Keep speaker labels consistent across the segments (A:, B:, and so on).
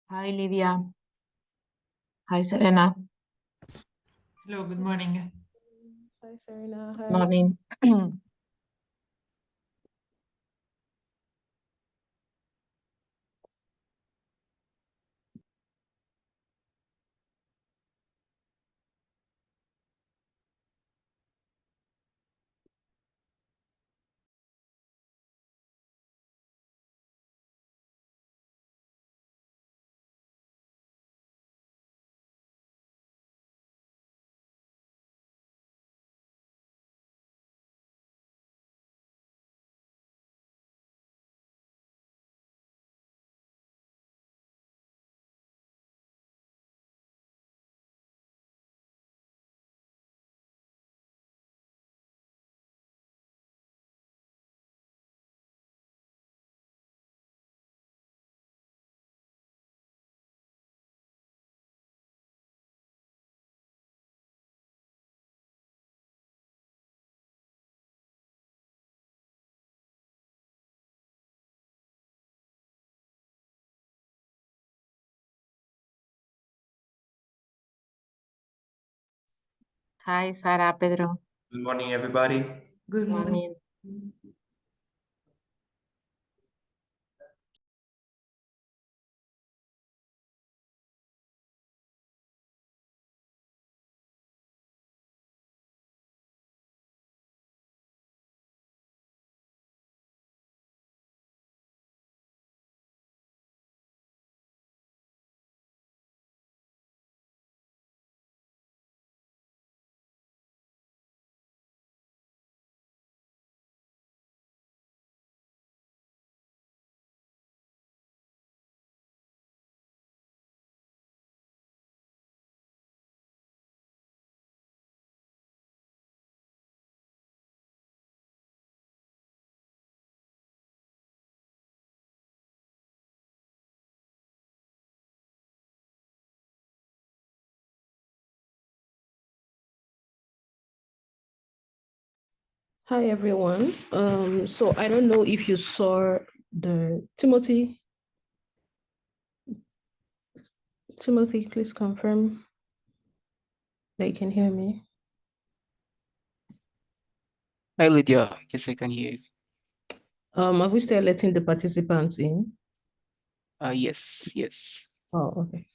A: Hi, Lydia. Hi, Serena.
B: Hello, good morning.
C: Hi, Serena. Hi.
A: Morning. Hi, Sara, Pedro.
D: Good morning, everybody.
B: Good morning.
A: Morning.
C: Hi, everyone. So I don't know if you saw the Timothy. Timothy, please confirm that you can hear me.
E: Hi, Lydia. Yes, I can hear you.
C: Are we still letting the participants in?
E: Yes.
C: Oh, okay.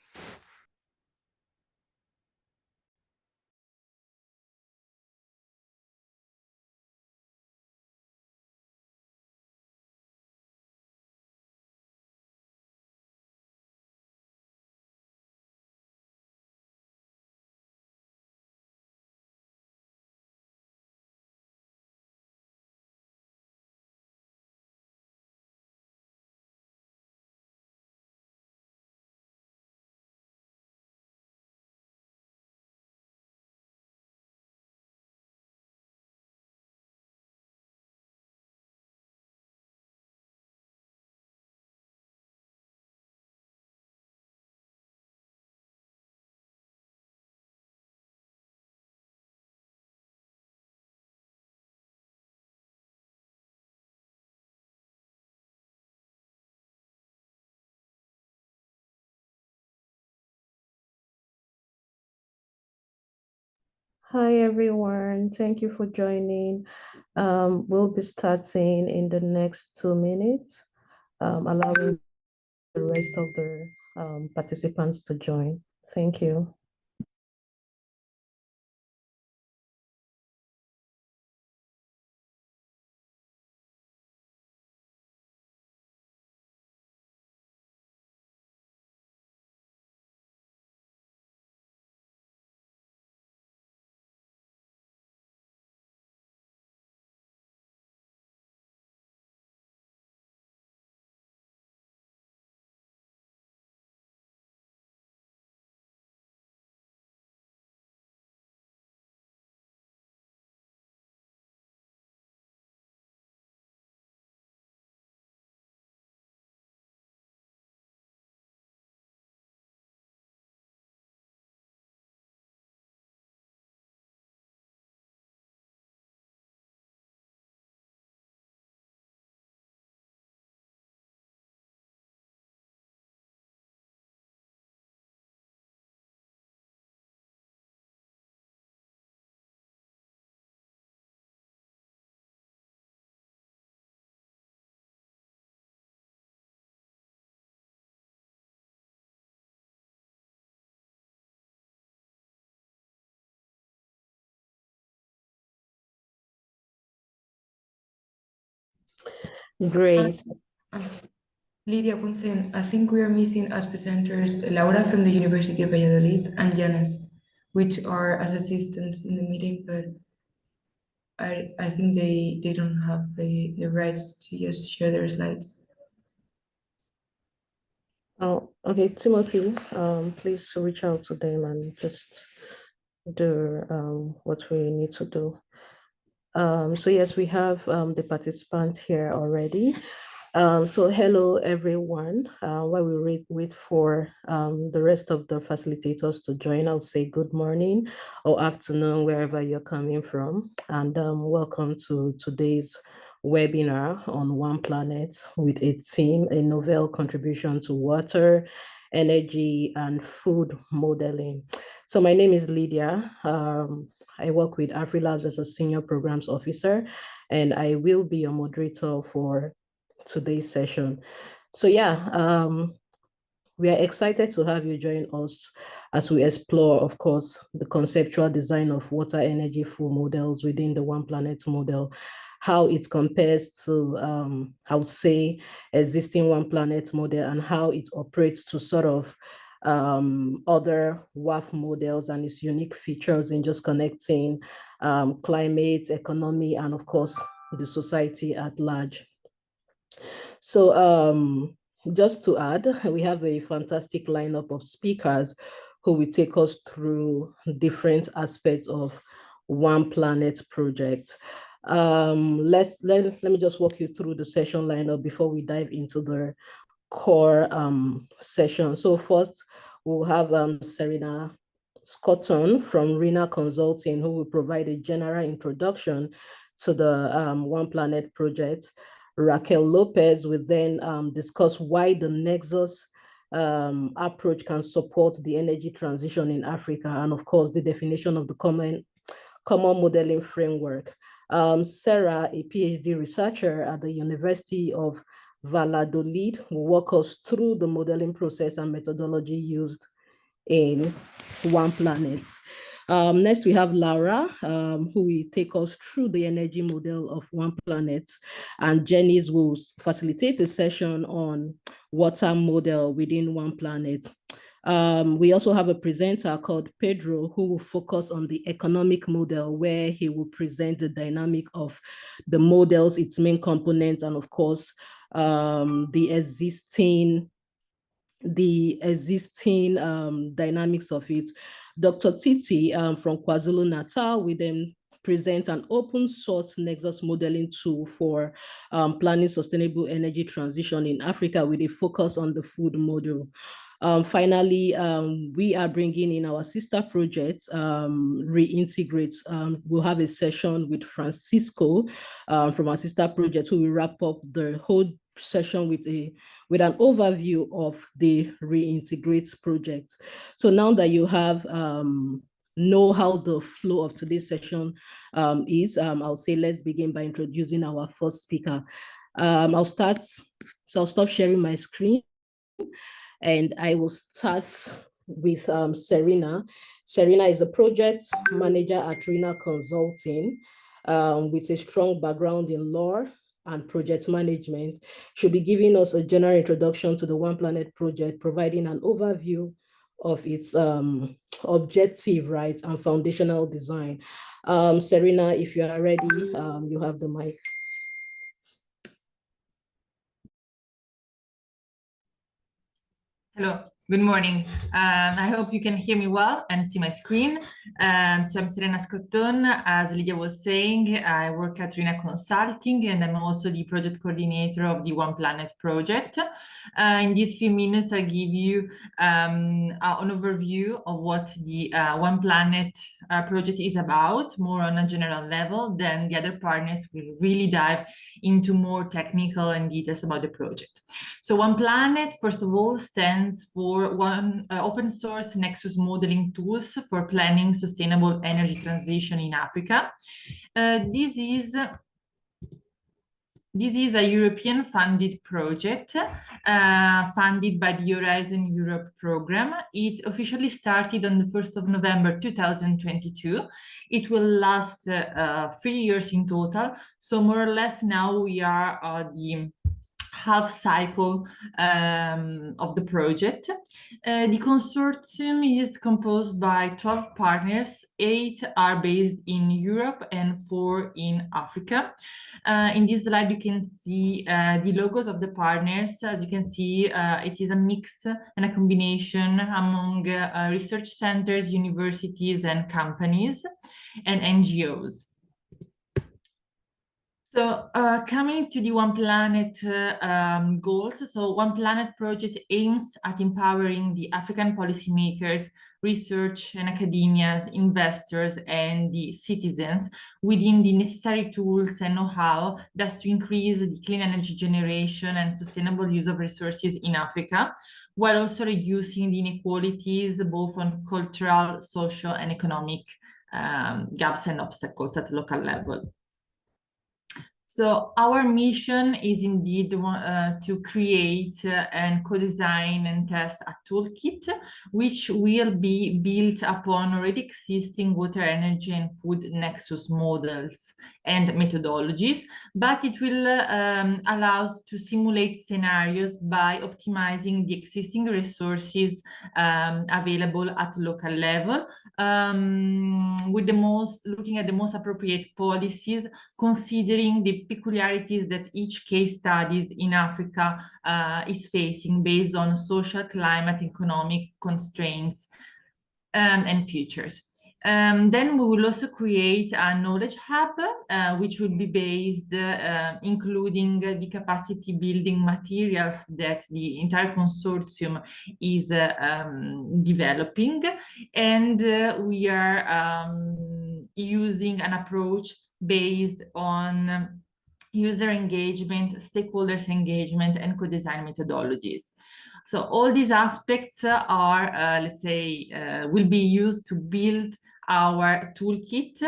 C: Hi, everyone. Thank you for joining. We'll be starting in the next 2 minutes, allowing the rest of the participants to join. Thank you. Great.
D: Lydia, one thing, I think we are missing as presenters Laura from the University of Valladolid and Janes, which are as assistants in the meeting, but I think they don't have the rights to just share their slides.
C: Oh, okay, Timothy, please reach out to them and just do what we need to do. So yes, we have the participants here already. So hello everyone. While we wait for the rest of the facilitators to join, I'll say good morning or afternoon wherever you're coming from, and welcome to today's webinar on One Planet with a theme, a novel contribution to water, energy, and food modeling. So my name is Lydia. I work with AfriLabs as a senior programs officer, and I will be your moderator for today's session. So yeah, we are excited to have you join us as we explore, of course, the conceptual design of water energy flow models within the One Planet model, how it compares to, I would say, existing One Planet model and how it operates to sort of other WEF models and its unique features in just connecting climate, economy, and of course, the society at large. So just to add, we have a fantastic lineup of speakers who will take us through different aspects of One Planet project. Let me just walk you through the session lineup before we dive into the core session. So first, we'll have Serena Scotton from RINA Consulting, who will provide a general introduction to the One Planet project. Raquel Lopez will then discuss why the Nexus approach can support the energy transition in Africa, and of course, the definition of the common modeling framework. Sarah, a PhD researcher at the University of Valladolid, will walk us through the modeling process and methodology used in One Planet. Next, we have Laura, who will take us through the energy model of One Planet, and Janice will facilitate a session on water model within One Planet. We also have a presenter called Pedro who will focus on the economic model, where he will present the dynamic of the models, its main components, and of course, the existing dynamics of it. Dr. Titi from KwaZulu-Natal will then present an open source Nexus modeling tool for planning sustainable energy transition in Africa with a focus on the food model. Finally, we are bringing in our sister project, Reintegrate. We'll have a session with Francisco from our sister project, who will wrap up the whole session with an overview of the Reintegrate project. So now that you have know how the flow of today's session is, I'll say let's begin by introducing our first speaker. I'll stop sharing my screen, and I will start with Serena. Serena is a project manager at RINA Consulting with a strong background in law and project management. She'll be giving us a general introduction to the One Planet project, providing an overview of its objective, right, and foundational design. Serena, if you are ready, you have the mic.
B: Hello, good morning. I hope you can hear me well and see my screen. So I'm Serena Scotton. As Lydia was saying, I work at RINA Consulting, and I'm also the project coordinator of the One Planet project. In these few minutes, I'll give you an overview of what the One Planet project is about, more on a general level. Then the other partners will really dive into more technical and details about the project. So One Planet, first of all, stands for open source Nexus modeling tools for planning sustainable energy transition in Africa. This is This is a European funded project funded by the Horizon Europe program. It officially started on the 1st of November 2022. It will last 3 years in total. So more or less now we are the half cycle of the project. The consortium is composed by 12 partners. 8 are based in Europe and 4 in Africa. In this slide, you can see the logos of the partners. As you can see, it is a mix and a combination among research centers, universities, and companies and NGOs. So coming to the ONEPlanET goals, so ONEPlanET project aims at empowering the African policymakers, research and academias, investors, and the citizens within the necessary tools and know-how thus to increase the clean energy generation and sustainable use of resources in Africa, while also reducing the inequalities both on cultural, social, and economic gaps and obstacles at local level. So our mission is indeed to create and co-design and test a toolkit which will be built upon already existing water, energy, and food nexus models and methodologies, but it will allow us to simulate scenarios by optimizing the existing resources available at local level, with looking at the most appropriate policies, considering the peculiarities that each case studies in Africa is facing based on social, climate, economic constraints and futures. Then we will also create a knowledge hub, which will be based, including the capacity building materials that the entire consortium is developing. And we are using an approach based on user engagement, stakeholders engagement, and co-design methodologies. So all these aspects are, let's say, will be used to build our toolkit,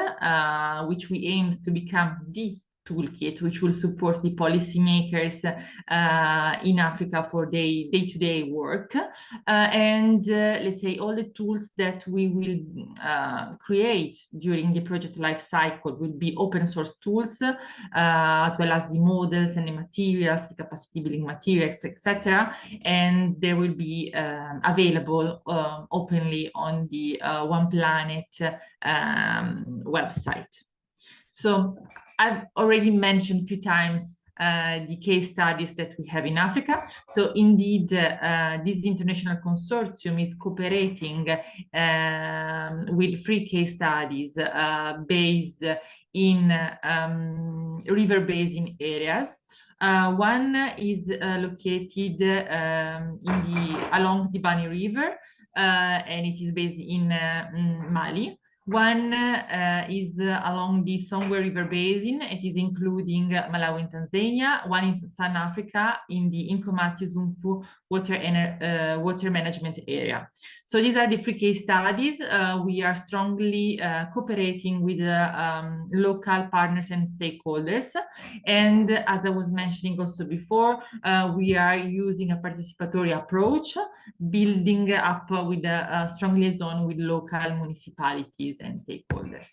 B: which we aim to become the toolkit, which will support the policymakers in Africa for their day-to-day work. Let's say all the tools that we will create during the project life cycle will be open source tools, as well as the models and the materials, the capacity building materials, etc. And they will be available openly on the ONEPlanET website. So I've already mentioned a few times the case studies that we have in Africa. So indeed, this international consortium is cooperating with 3 case studies based in river basin areas. One is located along the Bani River, and it is based in Mali. One is along the Songwe River Basin. It is including Malawi and Tanzania. One is South Africa in the Nkomati-Zumfu water management area. So these are the 3 case studies. We are strongly cooperating with local partners and stakeholders. And as I was mentioning also before, we are using a participatory approach, building up with a strong liaison with local municipalities and stakeholders.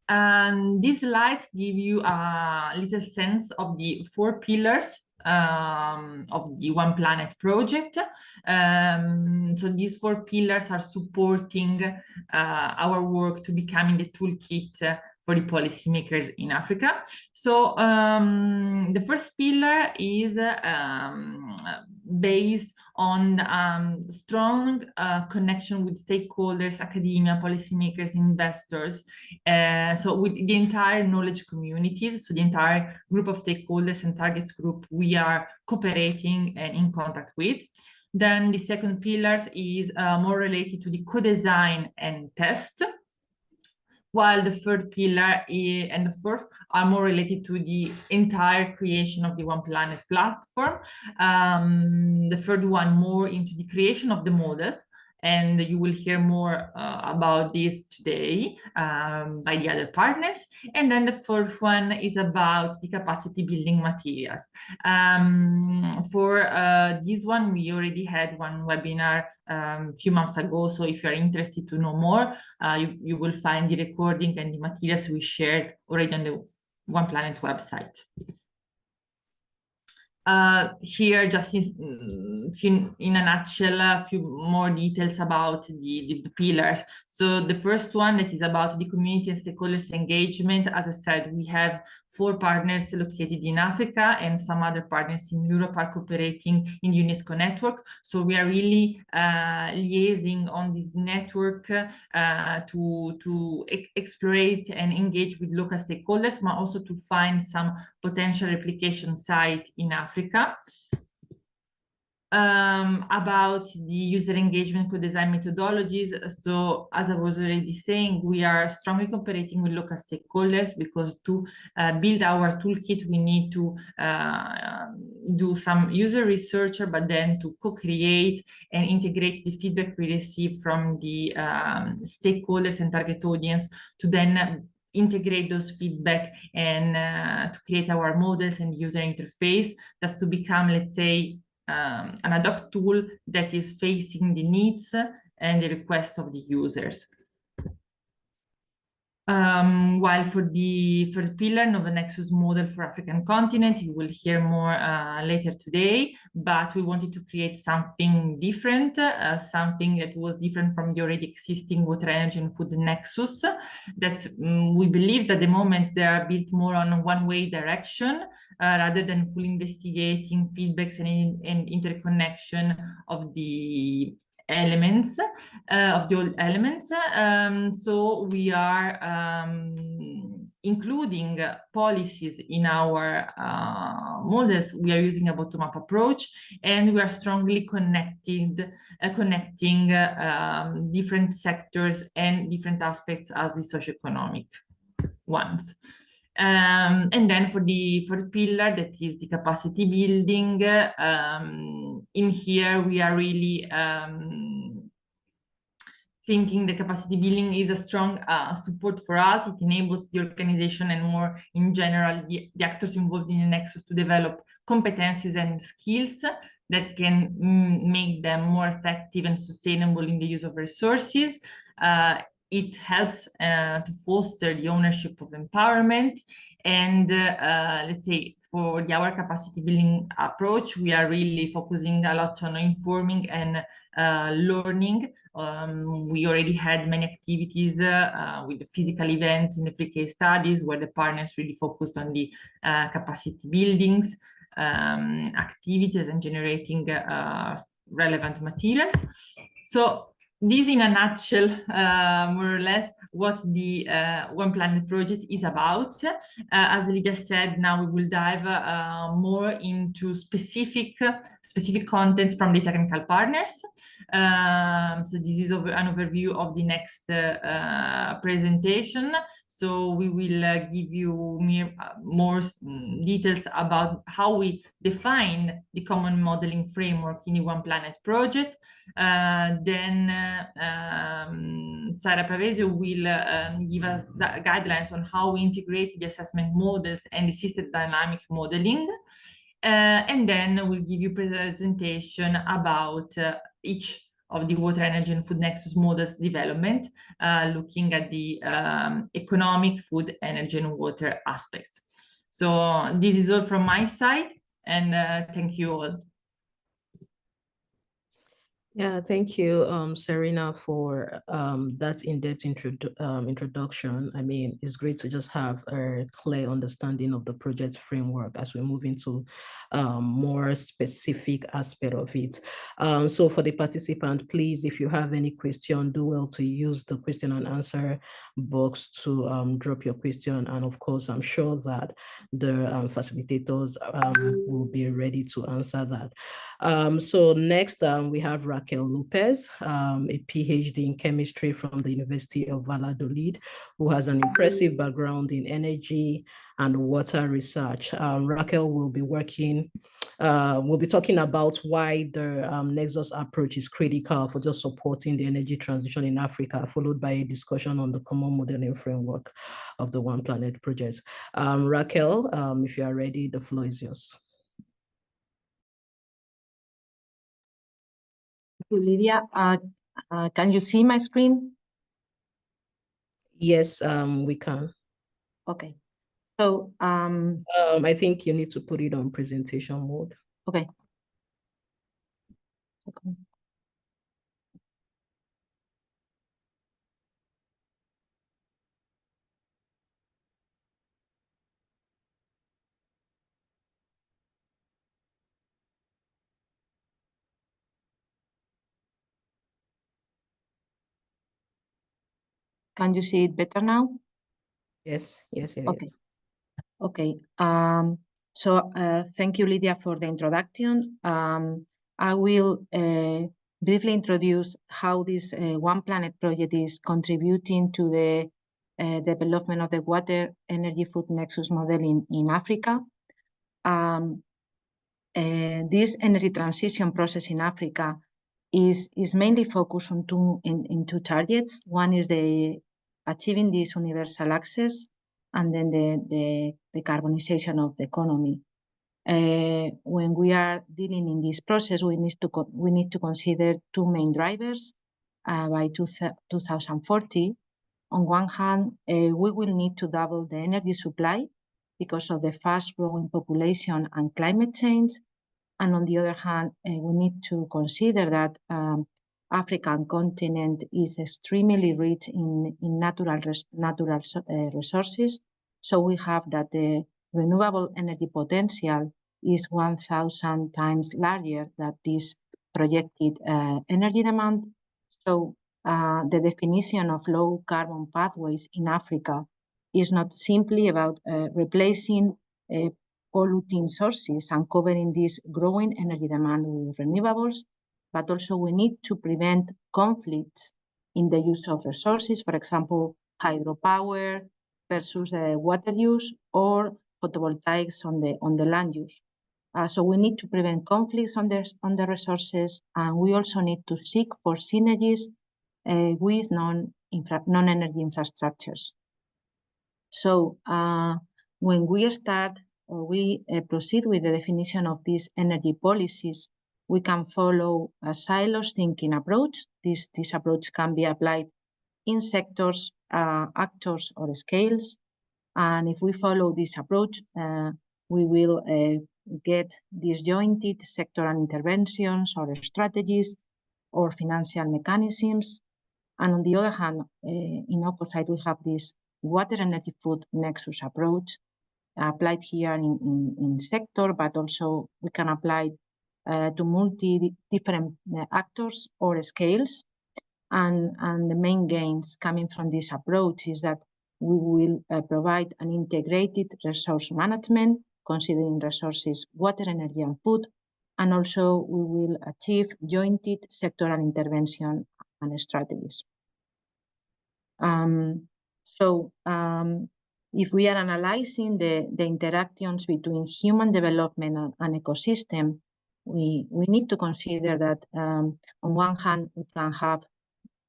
B: And these slides give you a little sense of the 4 pillars of the ONEPlanET project. So these 4 pillars are supporting our work to becoming the toolkit for the policymakers in Africa. So the first pillar is based on strong connection with stakeholders, academia, policymakers, investors, so with the entire knowledge communities, so the entire group of stakeholders and targets group we are cooperating and in contact with. Then the second pillar is more related to the co-design and test, while the third pillar and the fourth are more related to the entire creation of the ONEPlanET platform. The third one more into the creation of the models, and you will hear more about this today by the other partners. And then the fourth one is about the capacity building materials. For this one, we already had one webinar a few months ago, so if you're interested to know more, you will find the recording and the materials we shared already on the ONEPlanET website. Here, just in a nutshell, a few more details about the pillars. So the first one, that is about the community and stakeholders engagement. As I said, we have 4 partners located in Africa, and some other partners in Europe are cooperating in the UNESCO network. So we are really liaising on this network to explore and engage with local stakeholders, but also to find some potential replication site in Africa. About the user engagement co-design methodologies. So as I was already saying, we are strongly cooperating with local stakeholders, because to build our toolkit, we need to do some user research, but then to co-create and integrate the feedback we receive from the stakeholders and target audience, to then integrate those feedback and to create our models and user interface, just to become, let's say, an ad hoc tool that is facing the needs and the requests of the users. While for the pillar of the Nexus model for African continent, you will hear more later today, but we wanted to create something different, something that was different from the already existing water, energy and food Nexus, that we believe that at the moment they are built more on a one-way direction, rather than fully investigating feedbacks and interconnection of the elements, of the old elements. So we are including policies in our models. We are using a bottom-up approach, and we are strongly connecting different sectors and different aspects as the socioeconomic ones. And then for the pillar, that is the capacity building, in here we are really thinking the capacity building is a strong support for us. It enables the organization and more in general the actors involved in the Nexus to develop competencies and skills that can make them more effective and sustainable in the use of resources. It helps to foster the ownership of empowerment, and let's say for our capacity building approach, we are really focusing a lot on informing and learning. We already had many activities with the physical events in the pre-case studies, where the partners really focused on the capacity buildings, activities, and generating relevant materials. So this in a nutshell, more or less, what the ONEPlanET project is about. As Lydia said, now we will dive more into specific content from the technical partners. So this is an overview of the next presentation. So we will give you more details about how we define the common modeling framework in the ONEPlanET project. Then Sara Pavesio will give us guidelines on how we integrate the assessment models and the system dynamic modeling. And then we'll give you a presentation about each of the water, energy, and food Nexus models development, looking at the economic, food, energy, and water aspects. So this is all from my side, and thank you all.
C: Yeah, thank you, Serena, for that in-depth introduction. I mean, it's great to just have a clear understanding of the project framework as we move into more specific aspect of it. So for the participant, please, if you have any question, do well to use the question and answer box to drop your question. And of course, I'm sure that the facilitators will be ready to answer that. So next, we have Raquel Lopez, a PhD in chemistry from the University of Valladolid, who has an impressive background in energy and water research. Raquel will be talking about why the Nexus approach is critical for just supporting the energy transition in Africa, followed by a discussion on the common modeling framework of the ONEPlanET project. Raquel, if you are ready, the floor is yours.
A: Lydia, can you see my screen?
C: Yes, we can.
A: Okay. So,
C: I think you need to put it on presentation mode.
A: okay. Can you see it better now?
C: Yes, yes, it
A: Okay.
C: is.
A: Okay. Thank you, Lydia, for the introduction. I will briefly introduce how this ONEPlanET project is contributing to the development of the water energy food nexus model in Africa. This energy transition process in Africa is mainly focused on two targets. One is achieving this universal access, and then the decarbonization of the economy. When we are dealing in this process, we need to consider two main drivers by 2040. On one hand, we will need to double the energy supply because of the fast-growing population and climate change. And on the other hand, we need to consider that African continent is extremely rich in natural resources. So we have that the renewable energy potential is 1,000 times larger than this projected energy demand. So the definition of low carbon pathways in Africa is not simply about replacing polluting sources and covering this growing energy demand with renewables, but also we need to prevent conflicts in the use of resources, for example, hydropower versus water use or photovoltaics on the land use. So we need to prevent conflicts on the resources, and we also need to seek for synergies with non-energy infrastructures. So when we start or we proceed with the definition of these energy policies, we can follow a silos thinking approach. This approach can be applied in sectors, actors, or scales. And if we follow this approach, we will get disjointed sectoral interventions or strategies or financial mechanisms. And on the other hand, in opposite, we have this water energy food nexus approach applied here in sector, but also we can apply to different actors or scales. And the main gains coming from this approach is that we will provide an integrated resource management, considering resources, water, energy, and food. And also we will achieve jointed sectoral intervention and strategies. If we are analyzing the interactions between human development and ecosystem, we need to consider that on one hand, we can have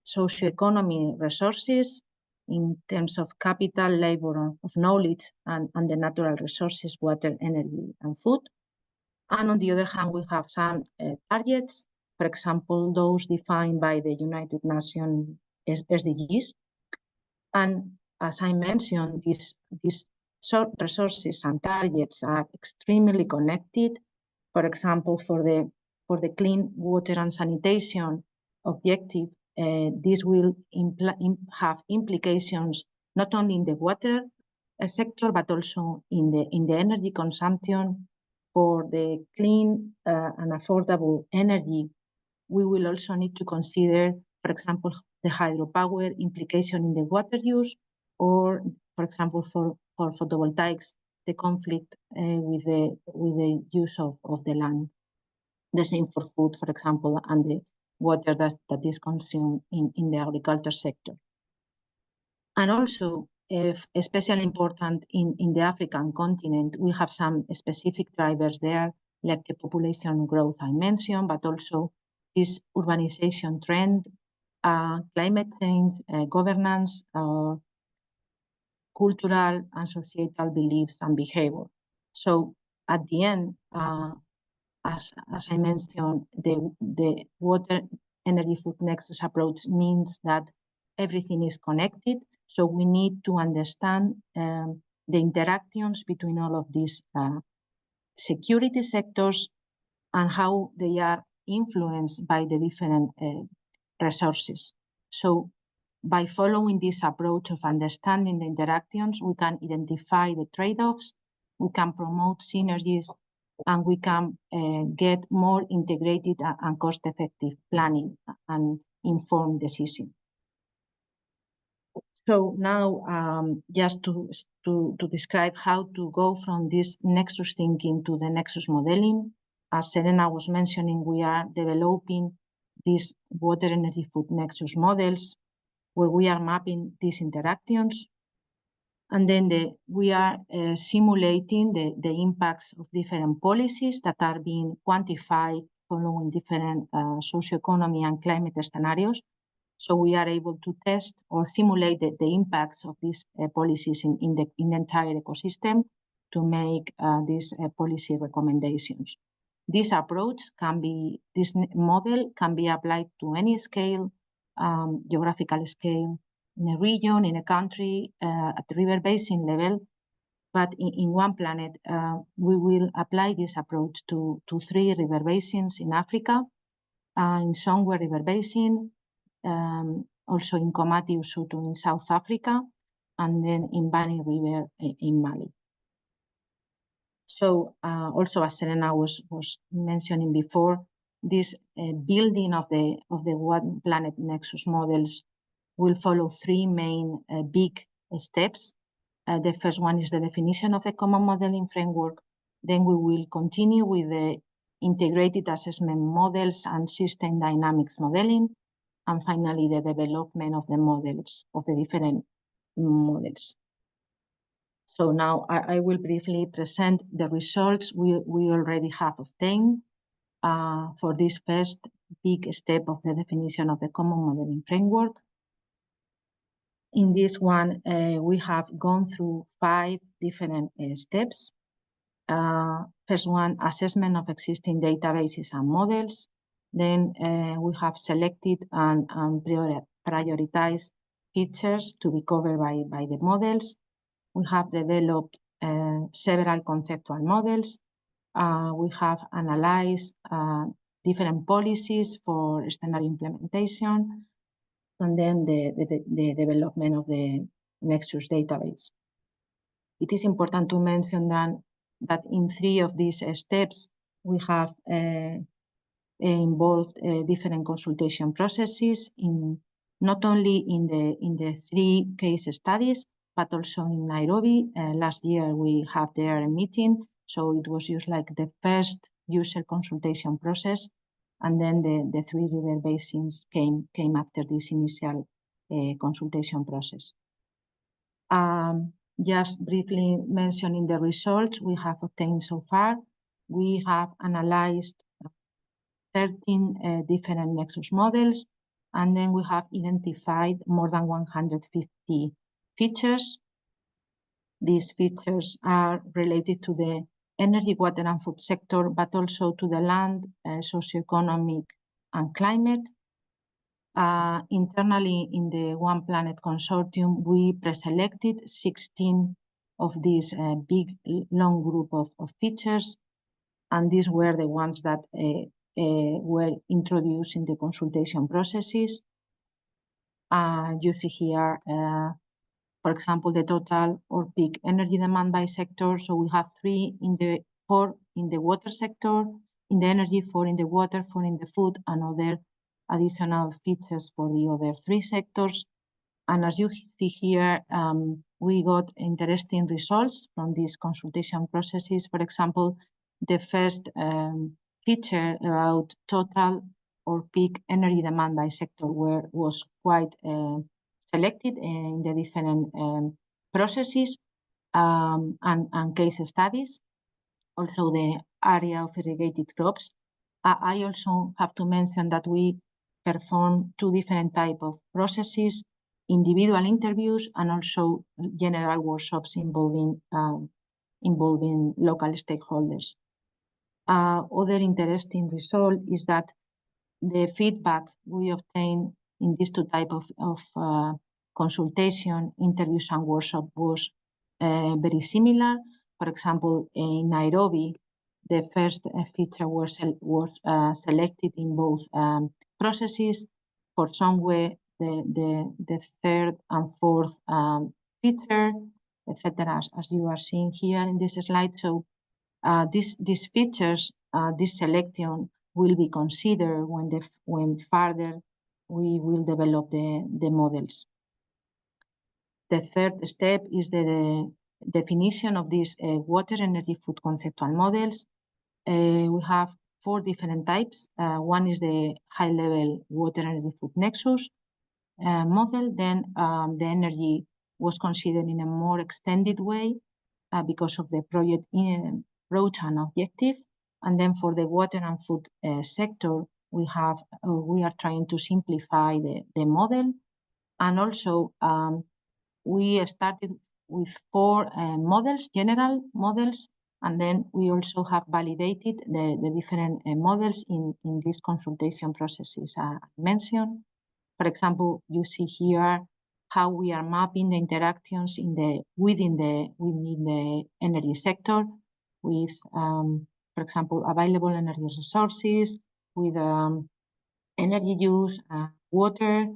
A: socioeconomic resources in terms of capital, labor, of knowledge, and the natural resources, water, energy, and food. And on the other hand, we have some targets, for example, those defined by the United Nations SDGs. And as I mentioned, these resources and targets are extremely connected. For example, for the clean water and sanitation objective, this will have implications not only in the water sector, but also in the energy consumption. For the clean and affordable energy, we will also need to consider, for example, the hydropower implication in the water use, or, for example, for photovoltaics, the conflict with the use of the land. The same for food, for example, and water that is consumed in the agriculture sector. And also, especially important in the African continent, we have some specific drivers there, like the population growth I mentioned, but also this urbanization trend, climate change, governance, cultural and societal beliefs and behavior. So at the end, as I mentioned, the water energy food nexus approach means that everything is connected. So we need to understand the interactions between all of these security sectors and how they are influenced by the different resources. So by following this approach of understanding the interactions, we can identify the trade-offs, we can promote synergies, and we can get more integrated and cost-effective planning and informed decisions. So now, just to describe how to go from this Nexus thinking to the Nexus modeling, as Serena was mentioning, we are developing these water energy food Nexus models where we are mapping these interactions. And then we are simulating the impacts of different policies that are being quantified following different socioeconomy and climate scenarios. So we are able to test or simulate the impacts of these policies in the entire ecosystem to make these policy recommendations. This approach this model can be applied to any scale, geographical scale, in a region, in a country, at the river basin level. But in ONEPlanEt, we will apply this approach to 3 river basins in Africa, in Songwe River Basin, also in Komati Usutu in South Africa, and then in Bani River in Mali. So also, as Serena was mentioning before, this building of the ONEPlanEt Nexus models will follow 3 main big steps. The first one is the definition of the common modeling framework. Then we will continue with the integrated assessment models and system dynamics modeling. And finally, the development of the models, of the different models. So now I will briefly present the results we already have obtained for this first big step of the definition of the common modeling framework. In this one, we have gone through 5 different steps. First one, assessment of existing databases and models. Then we have selected and prioritized features to be covered by the models. We have developed several conceptual models. We have analyzed different policies for standard implementation, and then the development of the Nexus database. It is important to mention that in 3 of these steps, we have involved different consultation processes, not only in the 3 case studies, but also in Nairobi. Last year we had there a meeting, so it was used like the first user consultation process, and then the 3 river basins came after this initial consultation process. Just briefly mentioning the results we have obtained so far, we have analyzed 13 different Nexus models, and then we have identified more than 150 features. These features are related to the energy, water, and food sector, but also to the land, socioeconomic, and climate. Internally in the ONEPlanEt consortium, we preselected 16 of these big, long group of features, and these were the ones that were introduced in the consultation processes. You see here, for example, the total or peak energy demand by sector. So we have 4 in the water sector, in the energy, 4 in the water, 4 in the food, and other additional features for the other 3 sectors. And as you see here, we got interesting results from these consultation processes. For example, the first feature about total or peak energy demand by sector was quite selected in the different processes and case studies. Also the area of irrigated crops. I also have to mention that we perform two different types of processes, individual interviews and also general workshops involving local stakeholders. Other interesting result is that the feedback we obtain in these two types of consultation, interviews and workshop was very similar. For example, in Nairobi, the first feature was selected in both processes. For Songwe, the third and fourth feature, etc., as you are seeing here in this slide. So these features, this selection will be considered when further we will develop the models. The third step is the definition of these water energy food conceptual models. We have 4 different types. One is the high-level water energy food nexus model. Then the energy was considered in a more extended way because of the project approach and objective. And then for the water and food sector, we are trying to simplify the model. And also we started with 4 models, general models, and then we also have validated the different models in these consultation processes I mentioned. For example, you see here how we are mapping the interactions within the energy sector with, for example, available energy resources, with energy use, water,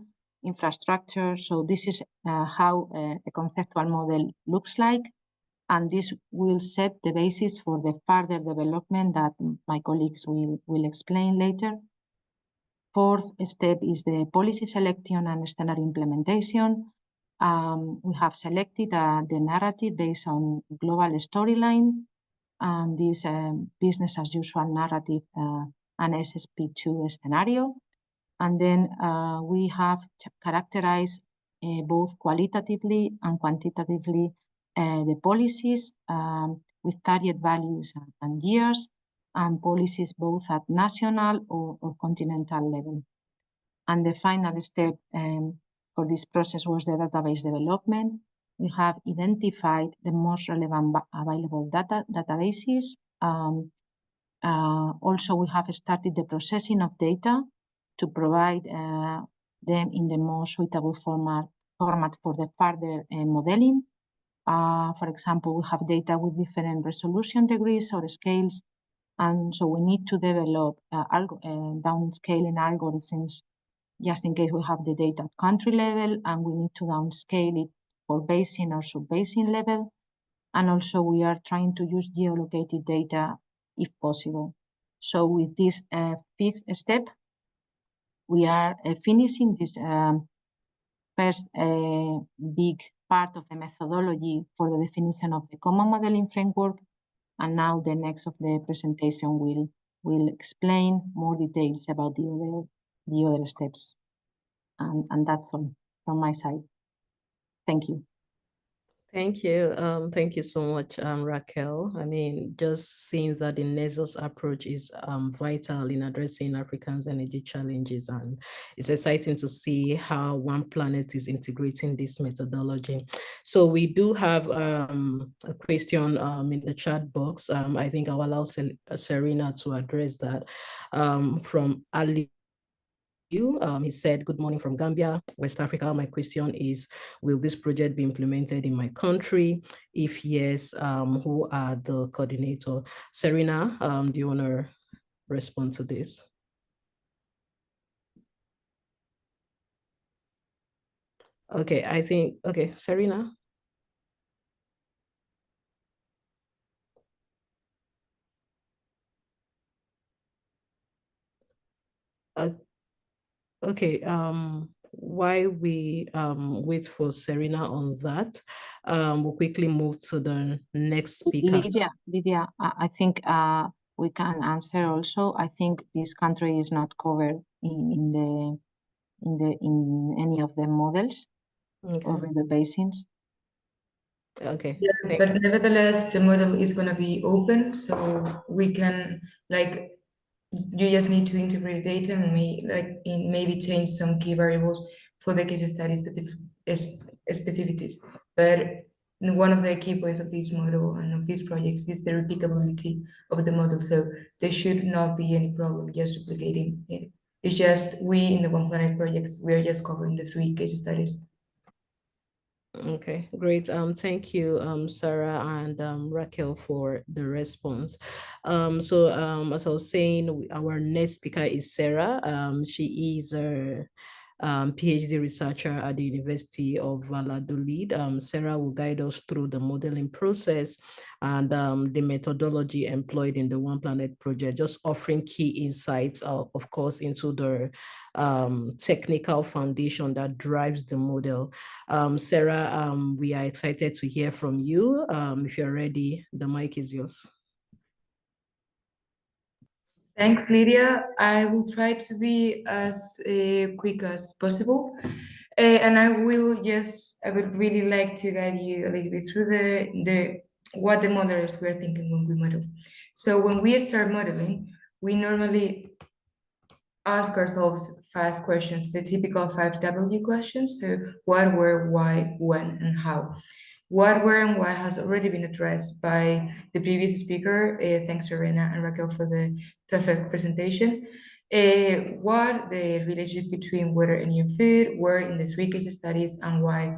A: infrastructure. So this is how a conceptual model looks like. And this will set the basis for the further development that my colleagues will explain later. Fourth step is the policy selection and standard implementation. We have selected the narrative based on global storyline and this business as usual narrative and SSP2 scenario. And then we have characterized both qualitatively and quantitatively the policies with target values and years, and policies both at national or continental level. And the final step for this process was the database development. We have identified the most relevant available databases. Also, we have started the processing of data to provide them in the most suitable format for the further modeling. For example, we have data with different resolution degrees or scales, and so we need to develop downscaling algorithms just in case we have the data at country level, and we need to downscale it for basin or sub-basin level. And also we are trying to use geolocated data if possible. So with this 5th step, we are finishing this first big part of the methodology for the definition of the common modeling framework. And now the next of the presentation will explain more details about the other steps. And that's all from my side. Thank you.
C: Thank you. Thank you so much, Raquel. I mean, just seeing that the Nexus approach is vital in addressing Africa's energy challenges, and it's exciting to see how ONEPlanET is integrating this methodology. So we do have a question in the chat box. I think I'll allow Serena to address that from Ali. He said, "Good morning from Gambia, West Africa. My question is, will this project be implemented in my country? If yes, who are the coordinator?" Serena, do you want to respond to this? Okay, I think, okay, Serena. Okay, while we wait for Serena on that, we'll quickly move to the next speaker.
A: Lydia, I think we can answer also. I think this country is not covered in any of the models or river basins.
C: Okay.
D: Yeah, but nevertheless, the model is going to be open, so we can, like, you just need to integrate data and maybe change some key variables for the case study specificities. But one of the key points of this model and of these projects is the replicability of the model. So there should not be any problem just replicating it. It's just we in the ONEPlanET projects, we are just covering the 3 case studies.
C: Okay, great. Thank you, Sarah and Raquel for the response. As I was saying, our next speaker is Sarah. She is a PhD researcher at the University of Valladolid. Sarah will guide us through the modeling process and the methodology employed in the ONEPlanET project, just offering key insights, of course, into the technical foundation that drives the model. Sarah, we are excited to hear from you. If you're ready, the mic is yours.
D: Thanks, Lydia. I will try to be as quick as possible. And I would really like to guide you a little bit through what the modelers were thinking when we model. So when we start modeling, we normally ask ourselves 5 questions, the typical 5W questions. So what, where, why, when, and how. What, where, and why has already been addressed by the previous speaker. Thanks, Serena and Raquel, for the perfect presentation. What the relationship between water, energy, and food were in the 3 case studies, and why,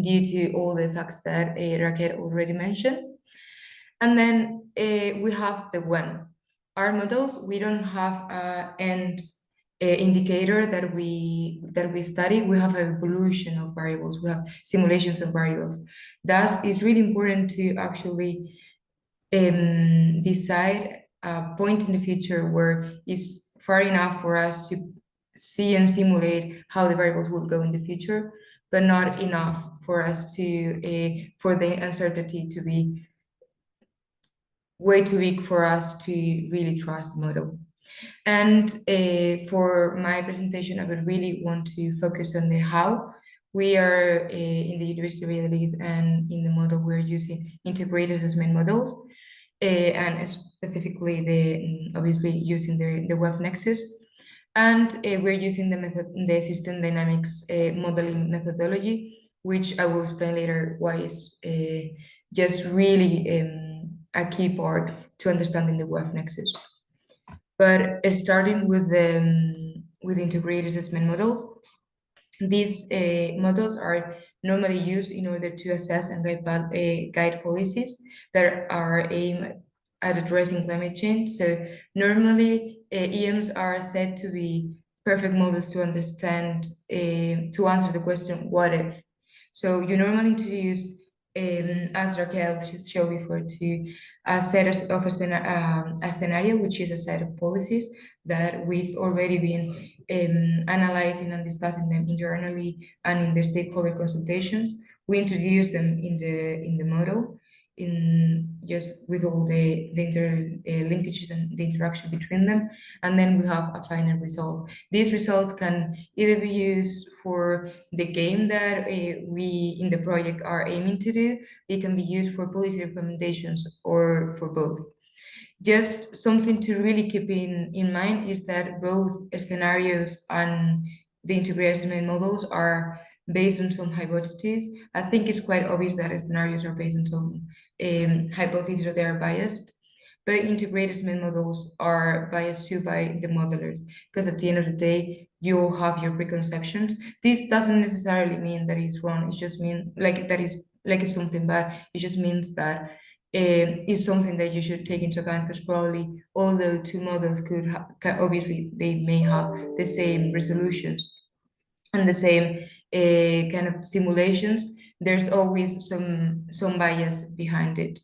D: due to all the facts that Raquel already mentioned. And then we have the when. Our models, we don't have an end indicator that we study. We have an evolution of variables. We have simulations of variables. Thus, it's really important to actually decide a point in the future where it's far enough for us to see and simulate how the variables will go in the future, but not enough for us to for the uncertainty to be way too big for us to really trust the model. And for my presentation, I would really want to focus on the how. We are in the University of Valladolid, and in the model we're using integrated assessment models, and specifically obviously using the WEF Nexus. And we're using the system dynamics modeling methodology, which I will explain later why is just really a key part to understanding the WEF Nexus. But starting with integrated assessment models, these models are normally used in order to assess and guide policies that are aimed at addressing climate change. So normally EMs are said to be perfect models to understand, to answer the question, what if? So you normally introduce, as Raquel showed before, to a set of a scenario, which is a set of policies that we've already been analyzing and discussing them internally and in the stakeholder consultations. We introduce them in the model, just with all the linkages and the interaction between them, and then we have a final result. These results can either be used for the game that we in the project are aiming to do. It can be used for policy recommendations or for both. Just something to really keep in mind is that both scenarios and the integrated assessment models are based on some hypotheses. I think it's quite obvious that scenarios are based on some hypotheses or they are biased, but integrated assessment models are biased too by the modelers, because at the end of the day, you all have your preconceptions. This doesn't necessarily mean that it's wrong. It just means it's something bad. It just means that is something that you should take into account, because probably although 2 models obviously they may have the same resolutions and the same kind of simulations, there's always some bias behind it.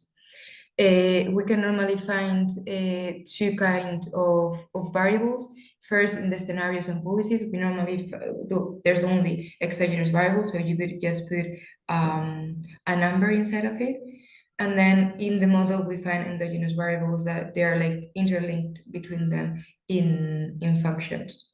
D: We can normally find 2 kinds of variables. First, in the scenarios and policies, we normally there's only exogenous variables, so you would just put a number inside of it. And then in the model, we find endogenous variables that they are like interlinked between them in functions.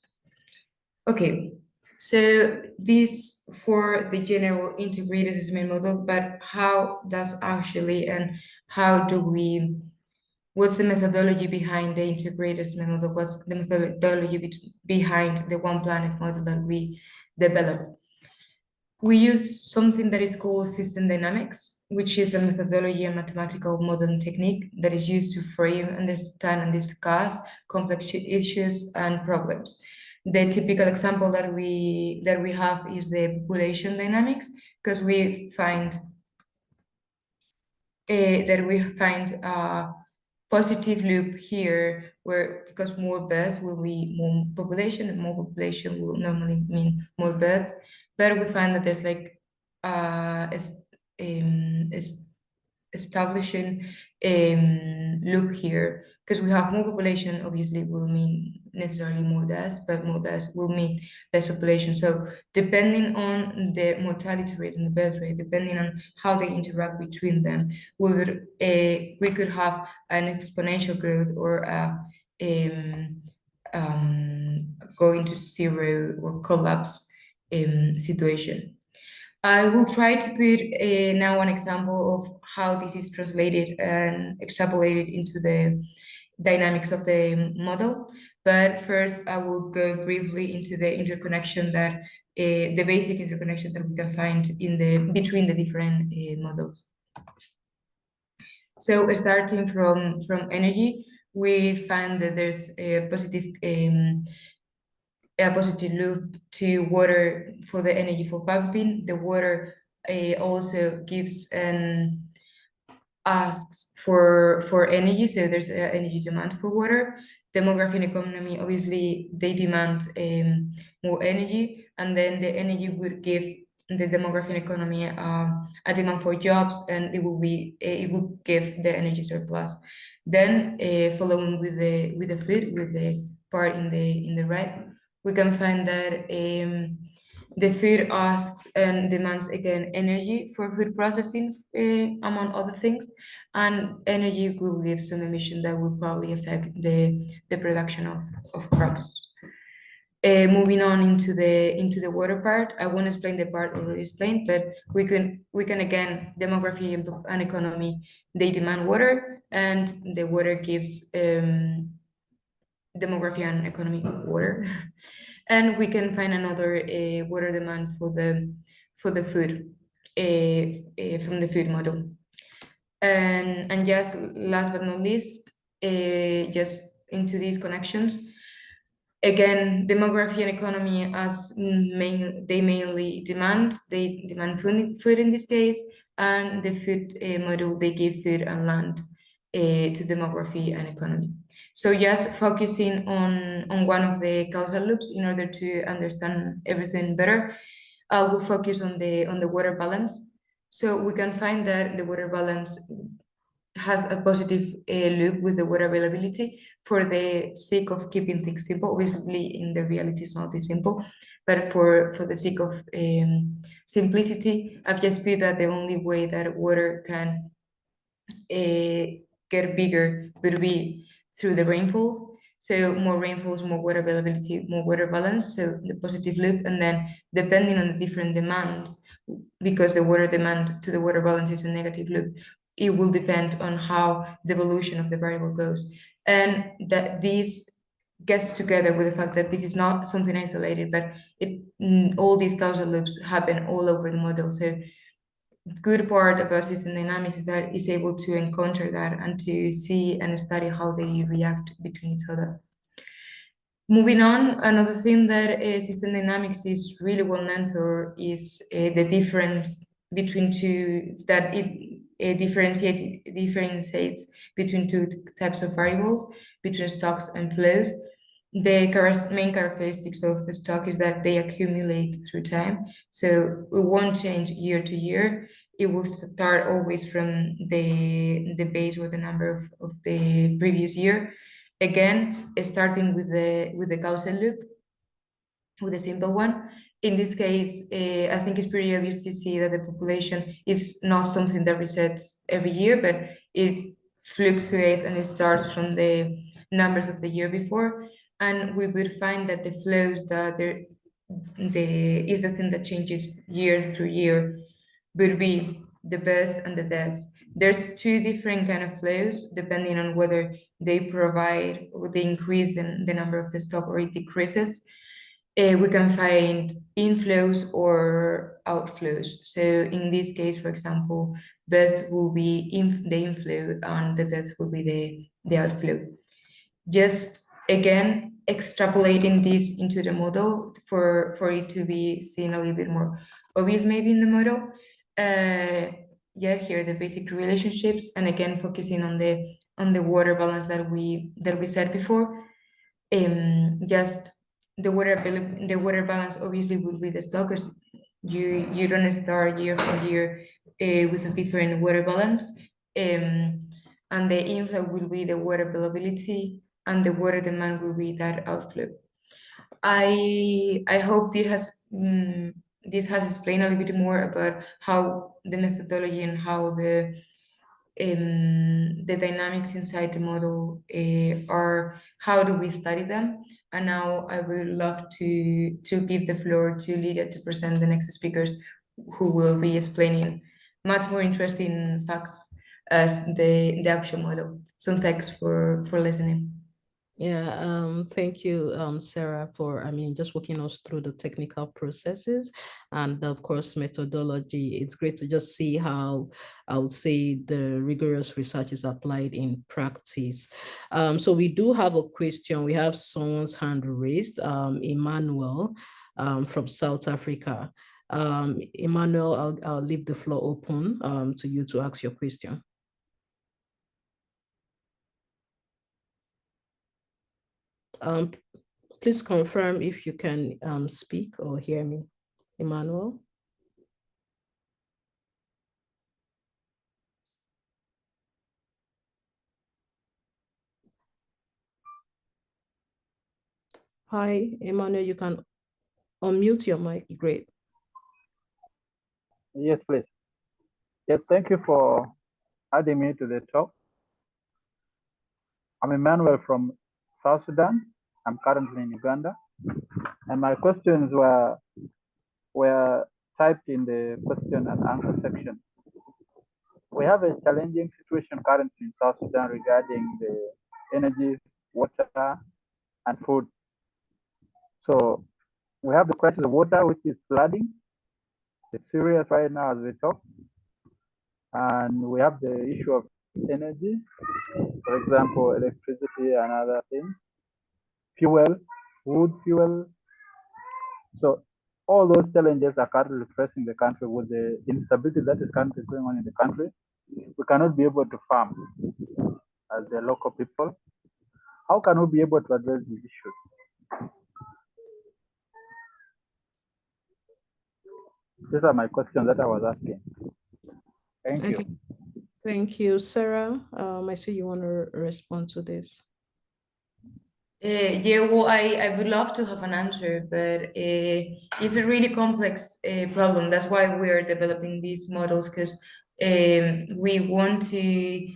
D: Okay, so this for the general integrated assessment models, but how does actually and how do we, what's the methodology behind the integrated assessment model? What's the methodology behind the ONEPlanET model that we developed? We use something that is called system dynamics, which is a methodology and mathematical modeling technique that is used to frame, understand, and discuss complex issues and problems. The typical example that we have is the population dynamics, because we find a positive loop here, where because more births will be more population, and more population will normally mean more births. But we find that there's like establishing loop here, because we have more population obviously will mean necessarily more deaths, but more deaths will mean less population. So depending on the mortality rate and the birth rate, depending on how they interact between them, we could have an exponential growth or going to zero or collapse situation. I will try to put now an example of how this is translated and extrapolated into the dynamics of the model. But first, I will go briefly into the interconnection that the basic interconnection that we can find in between the different models. So starting from energy, we find that there's a positive loop to water for the energy for pumping. The water also gives and asks for energy, so there's energy demand for water. Demography and economy, obviously, they demand more energy, and then the energy would give the demography and economy a demand for jobs, and it will give the energy surplus. Then following with the food, with the part in the red, we can find that the food asks and demands again energy for food processing, among other things, and energy will give some emission that will probably affect the production of crops. Moving on into the water part, I won't explain the part already explained, but we can again, demography and economy, they demand water, and the water gives demography and economy water. And we can find another water demand for the food from the food model. And just last but not least, just into these connections, again, demography and economy as they mainly demand food in this case, and the food model, they give food and land to demography and economy. So just focusing on one of the causal loops in order to understand everything better, we'll focus on the water balance. So we can find that the water balance has a positive loop with the water availability for the sake of keeping things simple. Obviously, in the reality, it's not this simple, but for the sake of simplicity, I've just put that the only way that water can get bigger would be through the rainfalls. So more rainfalls, more water availability, more water balance, so the positive loop. And then depending on the different demands, because the water demand to the water balance is a negative loop, it will depend on how the evolution of the variable goes. And that this gets together with the fact that this is not something isolated, but all these causal loops happen all over the model. So good part about system dynamics is that it's able to encounter that and to see and study how they react between each other. Moving on, another thing that system dynamics is really well known for is the difference between it differentiates between two types of variables, between stocks and flows. The main characteristics of the stock is that they accumulate through time, so it won't change year to year. It will start always from the base or the number of the previous year. Again, starting with the causal loop, with a simple one. In this case, I think it's pretty obvious to see that the population is not something that resets every year, but it fluctuates and it starts from the numbers of the year before. And we would find that the flows that is the thing that changes year through year, would be the best and the best. There's two different kind of flows depending on whether they provide or they increase the number of the stock or it decreases. We can find inflows or outflows. So in this case, for example, deaths will be the inflow and the deaths will be the outflow. Just again, extrapolating this into the model for it to be seen a little bit more obvious maybe in the model. Yeah, here are the basic relationships, and again focusing on the water balance that we said before. Just the water balance obviously will be the stock, because you don't start year from year with a different water balance. And the inflow will be the water availability, and the water demand will be that outflow. I hope this has explained a little bit more about how the methodology and how the dynamics inside the model are, how do we study them. And now I would love to give the floor to Lydia to present the next speakers, who will be explaining much more interesting facts as the actual model. So thanks for listening.
C: Yeah, thank you, Sarah, for, just walking us through the technical processes and of course, methodology. It's great to just see how, I would say, the rigorous research is applied in practice. So we do have a question. We have someone's hand raised, Emmanuel from South Africa. Emmanuel, I'll leave the floor open to you to ask your question. Please confirm if you can speak or hear me, Emmanuel. Hi, Emmanuel, you can unmute your mic. Great.
F: Yes, please. Yes, thank you for adding me to the talk. I'm Emmanuel from South Sudan. I'm currently in Uganda. And my questions were typed in the question and answer section. We have a challenging situation currently in South Sudan regarding the energy, water, and food. So we have the crisis of water, which is flooding. It's serious right now as we talk. And we have the issue of energy, for example, electricity and other things, fuel, wood fuel. So all those challenges are currently facing the country with the instability that is currently going on in the country. We cannot be able to farm as the local people. How can we be able to address these issues? These are my questions that I was asking. Thank you.
C: Thank you, Sarah. I see you want to respond to this.
D: Yeah, well, I would love to have an answer, but it's a really complex problem. That's why we're developing these models, because we want to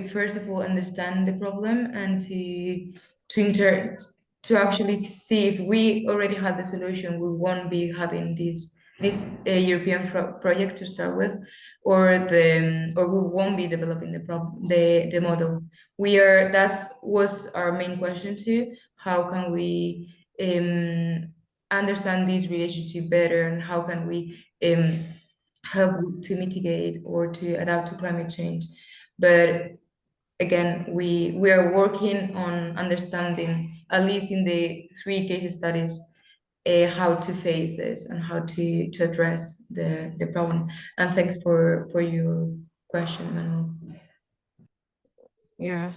D: first of all understand the problem and to actually see if we already have the solution, we won't be having this European project to start with, or we won't be developing the model. That was our main question too. How can we understand this relationship better, and how can we help to mitigate or to adapt to climate change? But again, we are working on understanding, at least in the 3 case studies, how to face this and how to address the problem. And thanks for your question, Manuel.
C: Yeah,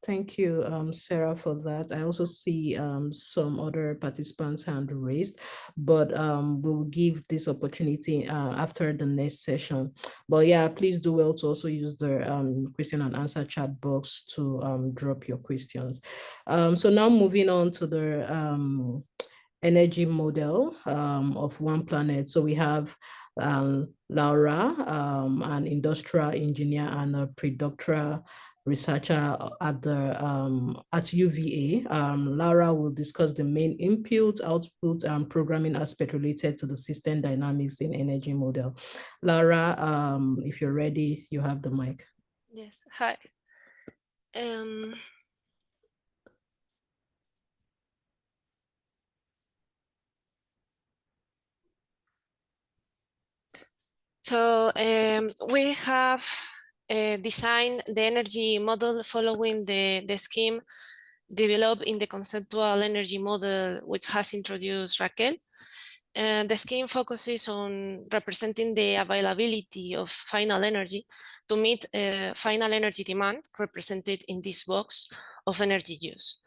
C: thank you, Sarah, for that. I also see some other participants' hand raised, but we will give this opportunity after the next session. But yeah, please do well to also use the question and answer chat box to drop your questions. So now moving on to the energy model of ONEPlanET. So we have Laura, an industrial engineer and a predoctoral researcher at UVA. Laura will discuss the main input, output, and programming aspect related to the system dynamics in energy model. Laura, if you're ready, you have the mic.
G: Yes, hi. So we have designed the energy model following the scheme developed in the conceptual energy model, which has introduced Raquel. The scheme focuses on representing the availability of final energy to meet final energy demand represented in this box of energy use.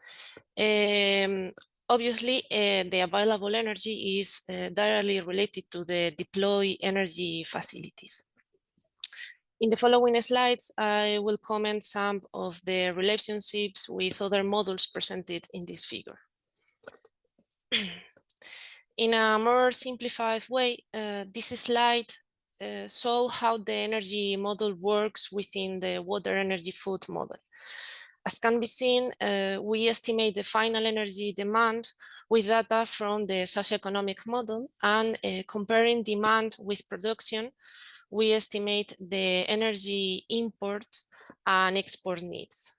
G: Obviously, the available energy is directly related to the deployed energy facilities. In the following slides, I will comment some of the relationships with other models presented in this figure. In a more simplified way, this slide shows how the energy model works within the water energy food model. As can be seen, we estimate the final energy demand with data from the socioeconomic model, and comparing demand with production, we estimate the energy imports and export needs.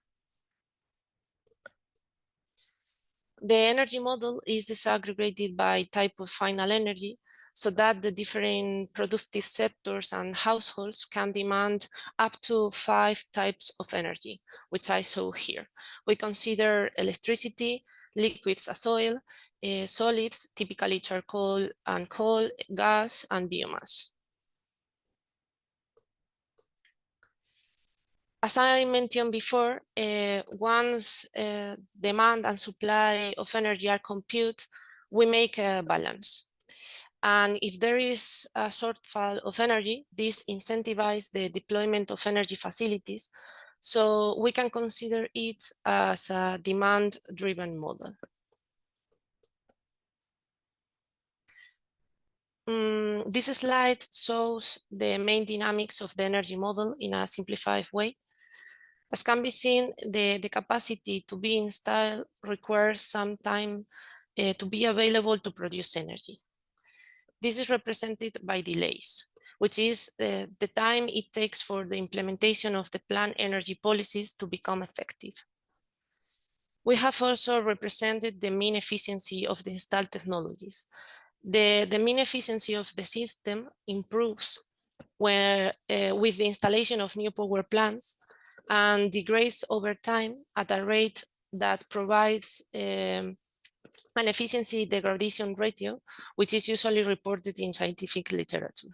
G: The energy model is disaggregated by type of final energy, so that the different productive sectors and households can demand up to 5 types of energy, which I show here. We consider electricity, liquids as oil, solids, typically charcoal and coal, gas, and biomass. As I mentioned before, once demand and supply of energy are computed, we make a balance. And if there is a shortfall of energy, this incentivizes the deployment of energy facilities. So we can consider it as a demand-driven model. This slide shows the main dynamics of the energy model in a simplified way. As can be seen, the capacity to be installed requires some time to be available to produce energy. This is represented by delays, which is the time it takes for the implementation of the planned energy policies to become effective. We have also represented the mean efficiency of the installed technologies. The mean efficiency of the system improves with the installation of new power plants, and degrades over time at a rate that provides an efficiency degradation ratio, which is usually reported in scientific literature.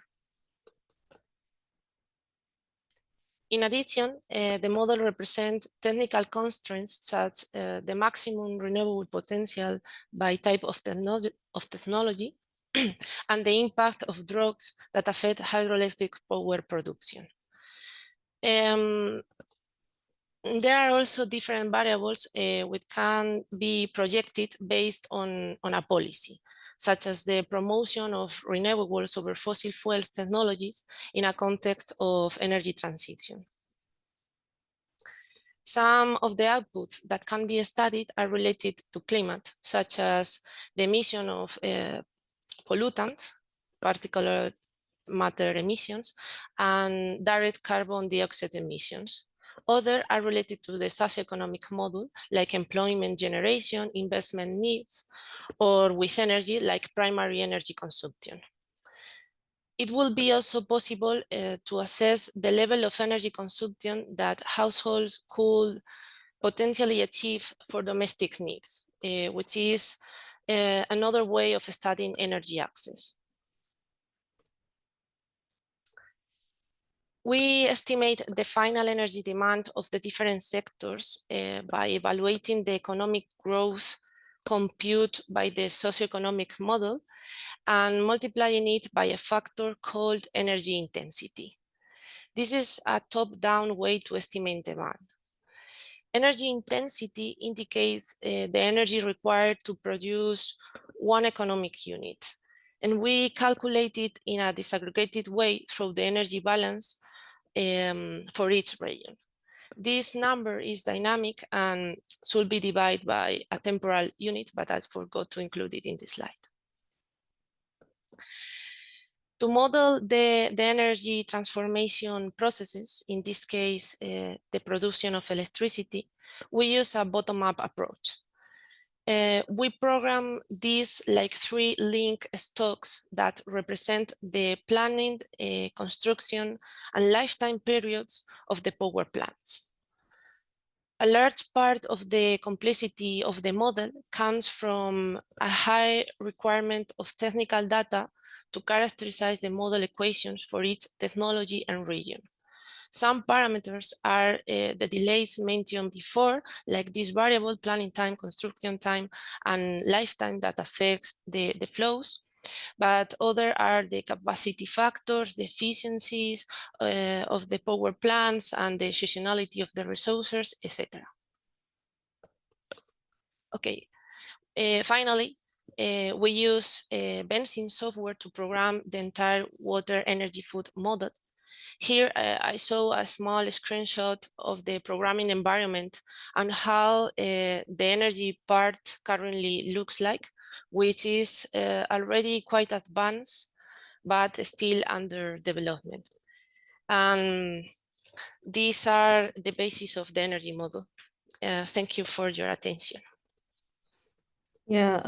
G: In addition, the model represents technical constraints such as the maximum renewable potential by type of technology and the impact of droughts that affect hydroelectric power production. There are also different variables which can be projected based on a policy, such as the promotion of renewables over fossil fuels technologies in a context of energy transition. Some of the outputs that can be studied are related to climate, such as the emission of pollutants, particulate matter emissions, and direct carbon dioxide emissions. Others are related to the socioeconomic model, like employment generation, investment needs, or with energy, like primary energy consumption. It will be also possible to assess the level of energy consumption that households could potentially achieve for domestic needs, which is another way of studying energy access. We estimate the final energy demand of the different sectors by evaluating the economic growth computed by the socioeconomic model and multiplying it by a factor called energy intensity. This is a top-down way to estimate demand. Energy intensity indicates the energy required to produce one economic unit, and we calculate it in a disaggregated way through the energy balance for each region. This number is dynamic and should be divided by a temporal unit, but I forgot to include it in the slide. To model the energy transformation processes, in this case, the production of electricity, we use a bottom-up approach. We program these like 3 link stocks that represent the planning, construction, and lifetime periods of the power plants. A large part of the complexity of the model comes from a high requirement of technical data to characterize the model equations for each technology and region. Some parameters are the delays mentioned before, like this variable planning time, construction time, and lifetime that affects the flows. But other are the capacity factors, the efficiencies of the power plants, and the seasonality of the resources, etc. Okay, finally, we use Benzene software to program the entire water energy food model. Here, I saw a small screenshot of the programming environment and how the energy part currently looks like, which is already quite advanced, but still under development. And these are the basis of the energy model. Thank you for your attention.
C: Yeah,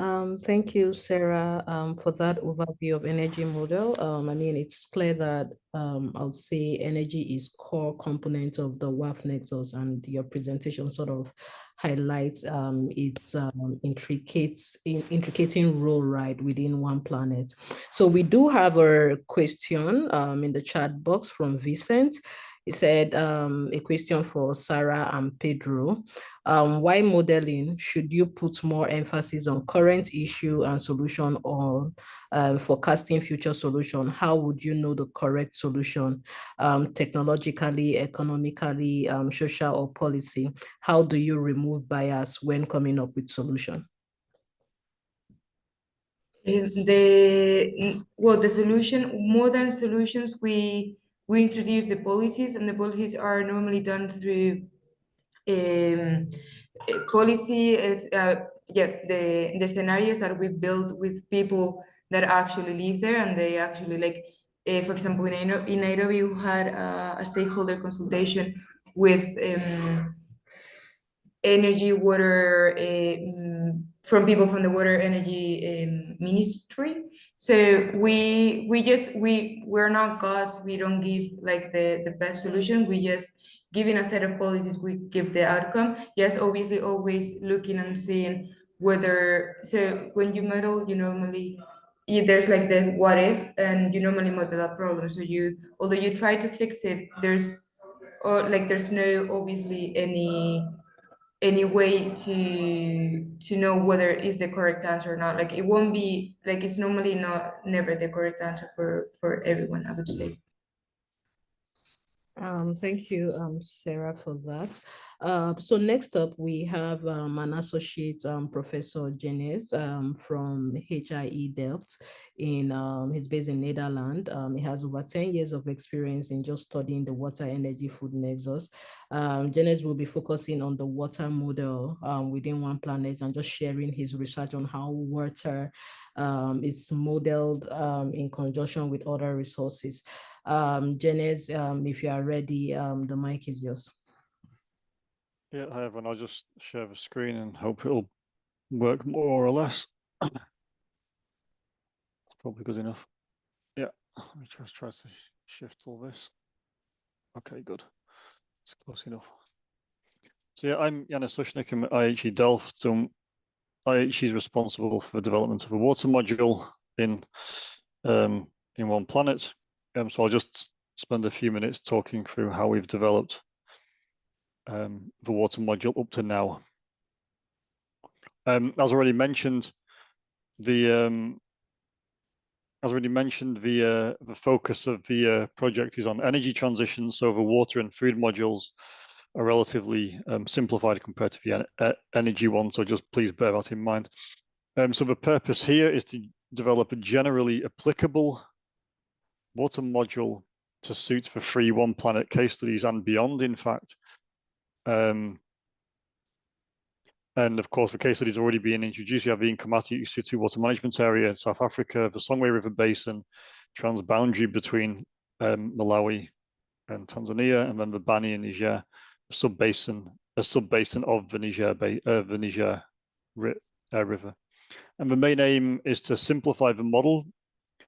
C: thank you, Sarah, for that overview of energy model. I mean, it's clear that I would say energy is core component of the WEF Nexus, and your presentation sort of highlights its intricate role right within ONEPlanET. So we do have a question in the chat box from Vincent. He said a question for Sarah and Pedro. Why modeling? Should you put more emphasis on current issue and solution, or forecasting future solution? How would you know the correct solution, technologically, economically, social, or policy? How do you remove bias when coming up with solution?
D: The solution, more than solutions, we introduce the policies, and the policies are normally done through policy is the scenarios that we built with people that actually live there, and they actually like, for example, in Nairobi we had a stakeholder consultation with energy, water, from people from the water energy ministry. So we're not gods. We don't give like the best solution. We just giving a set of policies. We give the outcome. Yes, obviously, always looking and seeing whether. So when you model, you normally there's like the what if, and you normally model a problem. So although you try to fix it, there's no obviously any way to know whether it's the correct answer or not. Like it won't be like, it's normally never the correct answer for everyone, I would say.
C: Thank you, Sarah, for that. So next up, we have an associate, Professor Jenes from HIE Delft. He's based in Netherlands. He has over 10 years of experience in just studying the water energy food nexus. Jenes will be focusing on the water model within ONEPlanET, and just sharing his research on how water is modeled in conjunction with other resources. Jenes, if you are ready, the mic is yours.
H: Yeah, hi everyone. I'll just share the screen and hope it'll work more or less. It's probably good enough. Yeah, let me just try to shift all this. Okay, good. It's close enough. So yeah, I'm Janis Sushnik. I'm at IHE Delft. IHE is responsible for the development of a water module in ONEPlanET. So I'll just spend a few minutes talking through how we've developed the water module up to now. As already mentioned, the focus of the project is on energy transition. So the water and food modules are relatively simplified compared to the energy one. So just please bear that in mind. So the purpose here is to develop a generally applicable water module to suit the 3 ONEPlanET case studies and beyond, in fact. And of course, the case studies already being introduced. We have the Nkomati Situ Water Management Area in South Africa, the Songwe River Basin, transboundary between Malawi and Tanzania, and then the Bani in Niger, a sub-basin of the Niger River. And the main aim is to simplify the model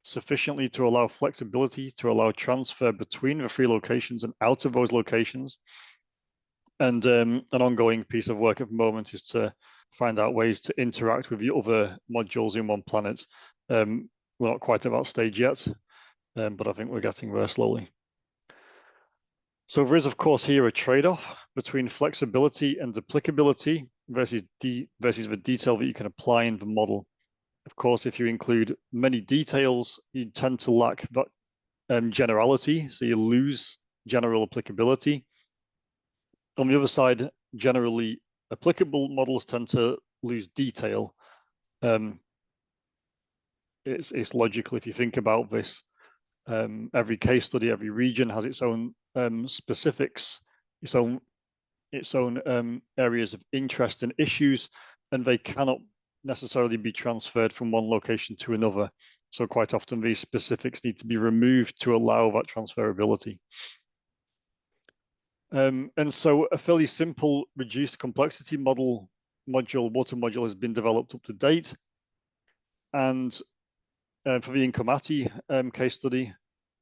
H: sufficiently to allow flexibility, to allow transfer between the three locations and out of those locations. And an ongoing piece of work at the moment is to find out ways to interact with the other modules in ONEPlanET. We're not quite at that stage yet, but I think we're getting there slowly. So there is, of course, here a trade-off between flexibility and applicability versus the detail that you can apply in the model. Of course, if you include many details, you tend to lack that generality, so you lose general applicability. On the other side, generally applicable models tend to lose detail. It's logical if you think about this. Every case study, every region has its own specifics, its own areas of interest and issues, and they cannot necessarily be transferred from one location to another. So quite often these specifics need to be removed to allow that transferability. And so a fairly simple reduced complexity water module has been developed up to date. And for the Nkomati case study.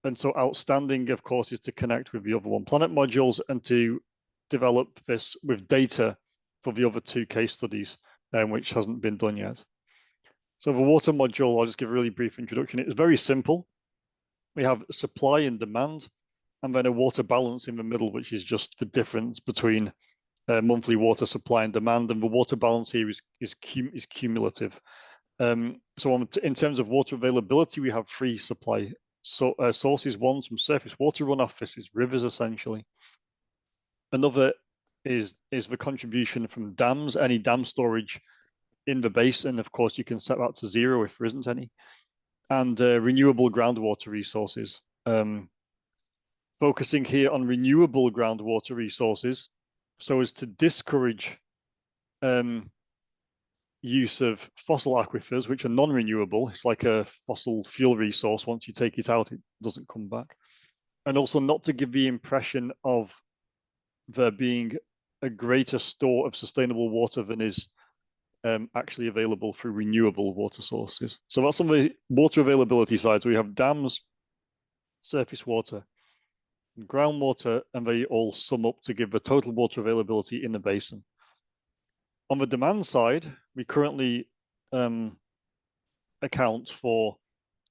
H: And so outstanding, of course, is to connect with the other ONEPlanET modules and to develop this with data for the other two case studies, which hasn't been done yet. So the water module, I'll just give a really brief introduction. It's very simple. We have supply and demand, and then a water balance in the middle, which is just the difference between monthly water supply and demand. And the water balance here is cumulative. So in terms of water availability, we have three supply sources. One from surface water runoff. This is rivers, essentially. Another is the contribution from dams, any dam storage in the basin. Of course, you can set that to 0 if there isn't any. And renewable groundwater resources. Focusing here on renewable groundwater resources so as to discourage use of fossil aquifers, which are non-renewable. It's like a fossil fuel resource. Once you take it out, it doesn't come back. And also not to give the impression of there being a greater store of sustainable water than is actually available through renewable water sources. So that's on the water availability side. So we have dams, surface water, and groundwater, and they all sum up to give the total water availability in the basin. On the demand side, we currently account for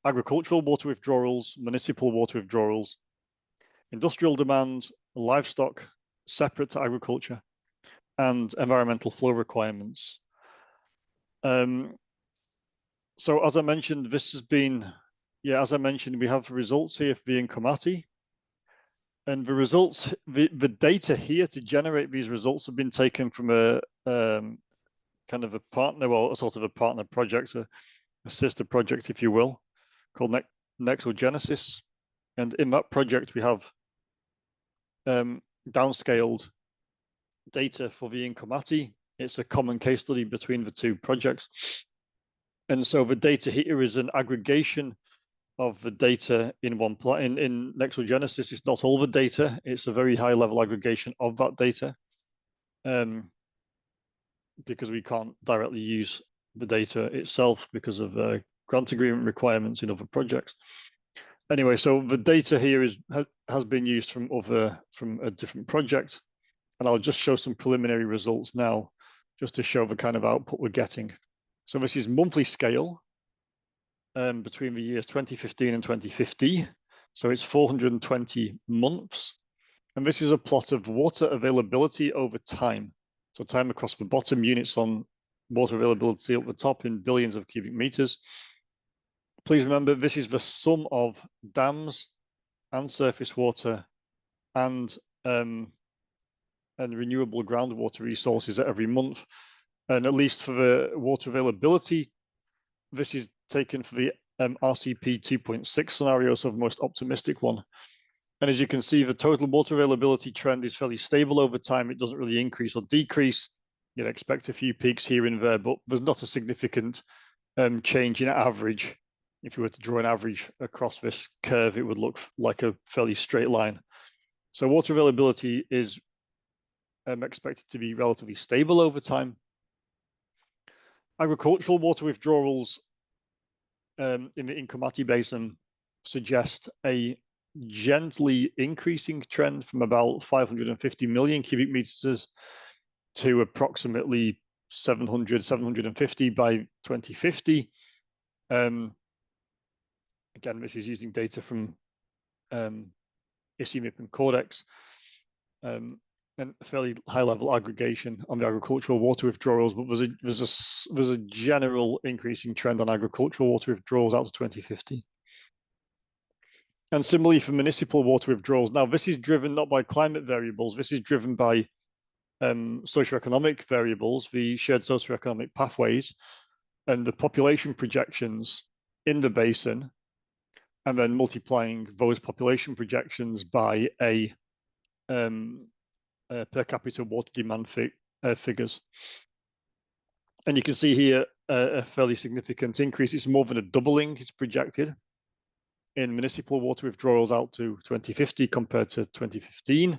H: agricultural water withdrawals, municipal water withdrawals, industrial demand, livestock separate to agriculture, and environmental flow requirements. So as I mentioned, this has been, as I mentioned, we have the results here for the Nkomati. And the results, the data here to generate these results have been taken from a kind of a partner, well, a sort of a partner project, a sister project, if you will, called Nexus. And in that project, we have downscaled data for the Nkomati. It's a common case study between the two projects. And so the data here is an aggregation of the data in Nexus. It's not all the data, it's a very high level aggregation of that data, because we can't directly use the data itself because of grant agreement requirements in other projects. Anyway, so the data here has been used from a different project, and I'll just show some preliminary results now, just to show the kind of output we're getting. So this is monthly scale. Between the years 2015 and 2050. So it's 420 months. And this is a plot of water availability over time. So time across the bottom, units on water availability at the top in billions of cubic meters. Please remember, this is the sum of dams and surface water and renewable groundwater resources every month. And at least for the water availability, this is taken for the RCP 2.6 scenario, so the most optimistic one. And as you can see, the total water availability trend is fairly stable over time. It doesn't really increase or decrease. You'd expect a few peaks here and there, but there's not a significant change in average. If you were to draw an average across this curve, it would look like a fairly straight line. So water availability is expected to be relatively stable over time. Agricultural water withdrawals in the Inkomati Basin suggest a gently increasing trend from about 550 million cubic meters to approximately 700, 750 by 2050. Again, this is using data from ICIMIP and Codex, and a fairly high level aggregation on the agricultural water withdrawals, but there's a general increasing trend on agricultural water withdrawals out to 2050. And similarly for municipal water withdrawals. Now, this is driven not by climate variables, this is driven by socioeconomic variables, the shared socioeconomic pathways, and the population projections in the basin, and then multiplying those population projections by a per capita water demand figures. And you can see here a fairly significant increase. It's more than a doubling is projected in municipal water withdrawals out to 2050 compared to 2015.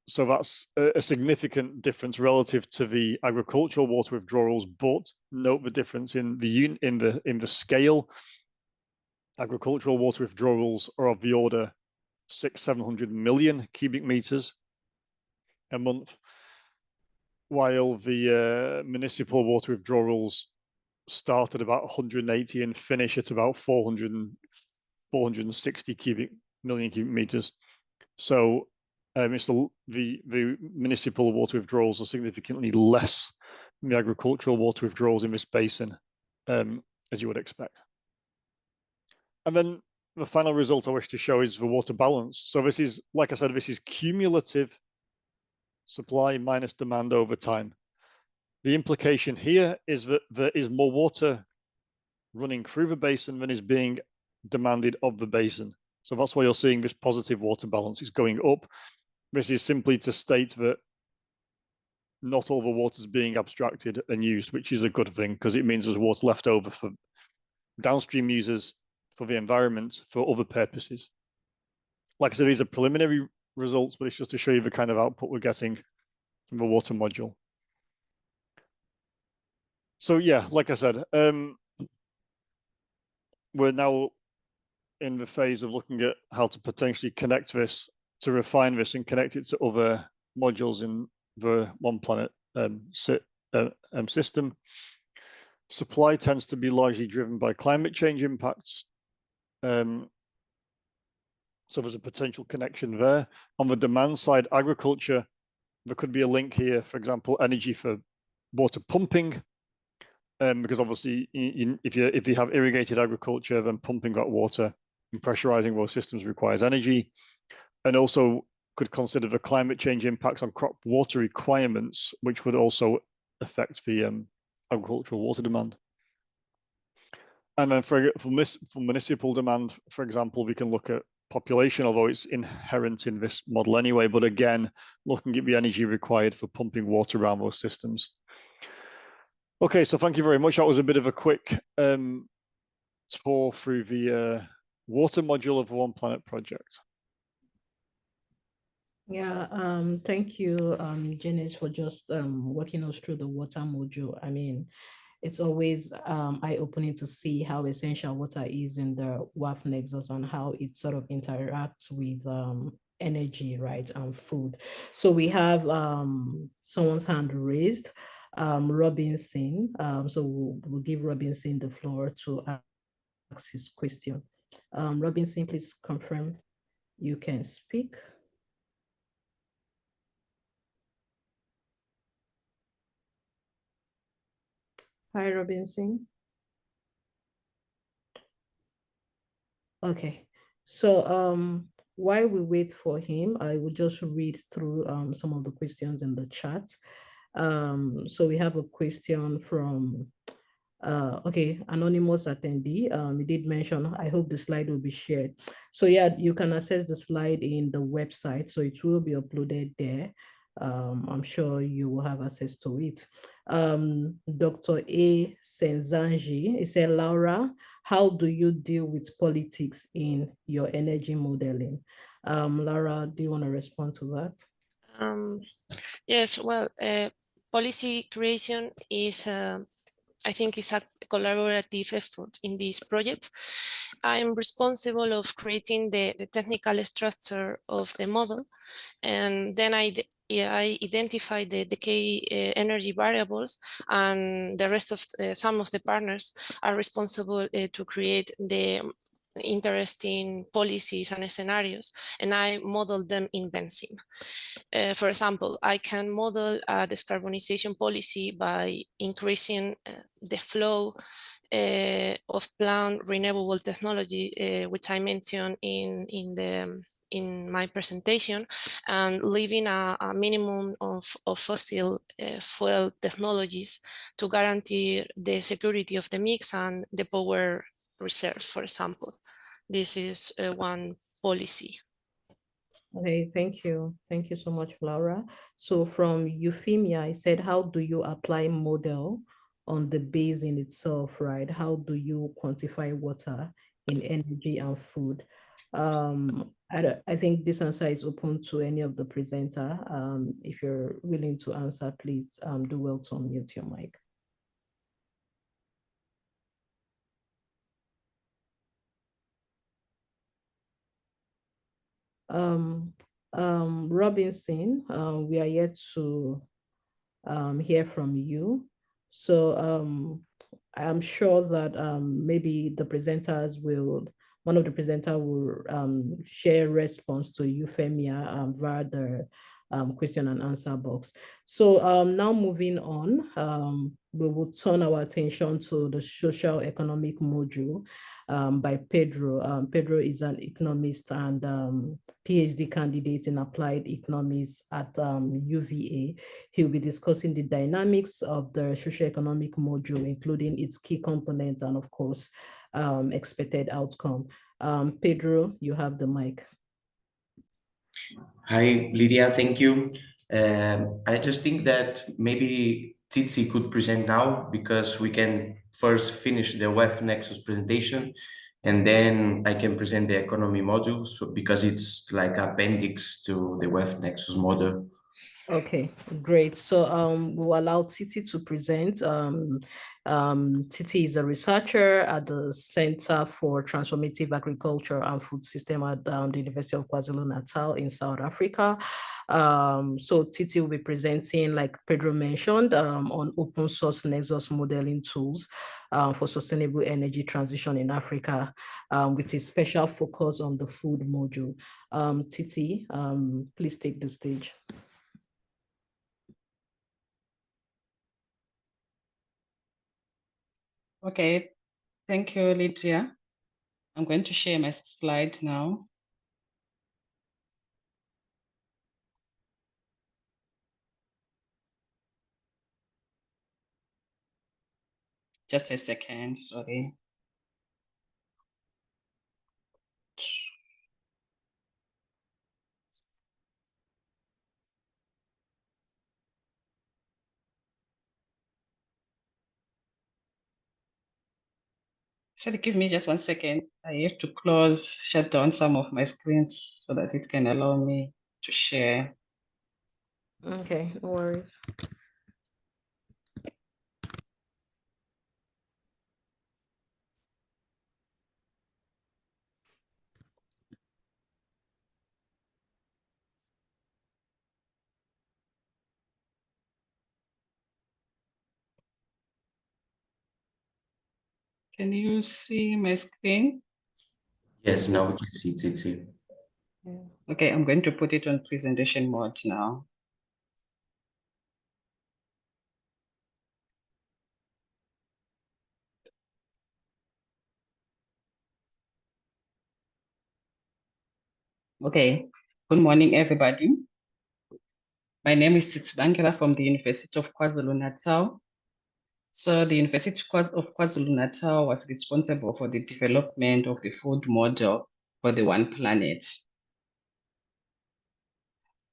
H: So that's a significant difference relative to the agricultural water withdrawals, but note the difference in the scale. Agricultural water withdrawals are of the order 600-700 million cubic meters a month, while the municipal water withdrawals start at about 180 and finish at about 460 million cubic meters. So it's the municipal water withdrawals are significantly less than the agricultural water withdrawals in this basin, as you would expect. And then the final result I wish to show is the water balance. So this is, like I said, this is cumulative supply minus demand over time. The implication here is that there is more water running through the basin than is being demanded of the basin. So that's why you're seeing this positive water balance is going up. This is simply to state that not all the water is being abstracted and used, which is a good thing because it means there's water left over for downstream users, for the environment, for other purposes. Like I said, these are preliminary results, but it's just to show you the kind of output we're getting from the water module. So yeah, like I said, we're now in the phase of looking at how to potentially connect this, to refine this and connect it to other modules in the ONEPlanET system. Supply tends to be largely driven by climate change impacts. So there's a potential connection there. On the demand side, agriculture, there could be a link here, for example, energy for water pumping, because obviously if you have irrigated agriculture, then pumping that water and pressurizing those systems requires energy. And also could consider the climate change impacts on crop water requirements, which would also affect the agricultural water demand. And then for municipal demand, for example, we can look at population, although it's inherent in this model anyway, but again, looking at the energy required for pumping water around those systems. Okay, so thank you very much. That was a bit of a quick tour through the water module of the ONEPlanET project.
C: Yeah, thank you, Janice, for just walking us through the water module. I mean, it's always eye-opening to see how essential water is in the WEF Nexus and how it sort of interacts with energy, right, and food. So we have someone's hand raised, Robinson. So we'll give Robinson the floor to ask his question. Robinson, please confirm you can speak. Hi, Robinson. Okay, so while we wait for him, I will just read through some of the questions in the chat. So we have a question from Okay, anonymous attendee, he did mention, I hope the slide will be shared. So yeah, you can access the slide in the website, so it will be uploaded there. I'm sure you will have access to it. Dr. A. Senzanji, he said, Laura, how do you deal with politics in your energy modeling? Laura, do you want to respond to that?
G: Yes, well, policy creation is I think it's a collaborative effort in this project. I'm responsible of creating the technical structure of the model, and then I identify the key energy variables, and the rest of some of the partners are responsible to create the interesting policies and scenarios, and I model them in Benzene. For example, I can model a decarbonization policy by increasing the flow of plant renewable technology, which I mentioned in my presentation, and leaving a minimum of fossil fuel technologies to guarantee the security of the mix and the power reserve, for example. This is one policy.
C: Okay, thank you. Thank you so much, Laura. So from Euphemia, I said, how do you apply model on the basin itself, right? How do you quantify water in energy and food? I think this answer is open to any of the presenter. If you're willing to answer, please do well to unmute your mic. Robinson, we are yet to hear from you. So I'm sure that maybe the presenters will, one of the presenters will share response to Euphemia via the question and answer box. So now moving on, we will turn our attention to the social economic module by Pedro. Pedro is an economist and PhD candidate in applied economics at UVA. He'll be discussing the dynamics of the socioeconomic module, including its key components and, of course, expected outcome. Pedro, you have the mic.
I: Hi, Lydia, thank you. I just think that maybe Tsitsi could present now, because we can first finish the WEF Nexus presentation, and then I can present the economy module, so because it's like appendix to the WEF Nexus model.
C: Okay, great. So we'll allow Titi to present. Titi is a researcher at the Center for Transformative Agriculture and Food System at the University of KwaZulu-Natal in South Africa. So Titi will be presenting, like Pedro mentioned, on open source Nexus modeling tools for sustainable energy transition in Africa, with a special focus on the food module. Titi, please take the stage.
J: Okay, thank you, Lydia. I'm going to share my slide now. Just a second, sorry. So give me just 1 second. I have to shut down some of my screens so that it can allow me to share.
C: Okay, no worries.
J: Can you see my screen?
I: Yes, now we can see Tsitsi.
J: Okay, I'm going to put it on presentation mode now. Okay, good morning, everybody. My name is Tsitsibangela from the University of KwaZulu-Natal. So the University of KwaZulu-Natal was responsible for the development of the food model for the ONEPlanET.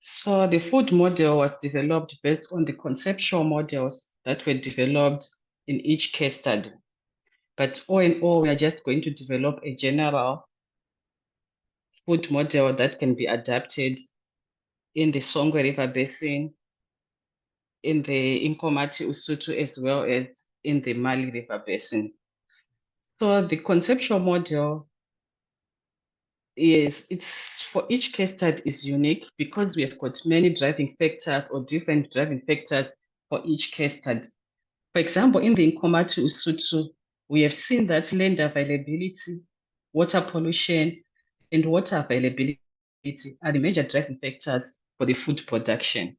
J: So the food model was developed based on the conceptual models that were developed in each case study. But all in all, we are just going to develop a general food model that can be adapted in the Songwe River Basin, in the Inkomati Usutu, as well as in the Mali River Basin. So the conceptual model it's for each case study is unique because we have got many driving factors or different driving factors for each case study. For example, in the Nkomati Usutu, we have seen that land availability, water pollution, and water availability are the major driving factors for the food production.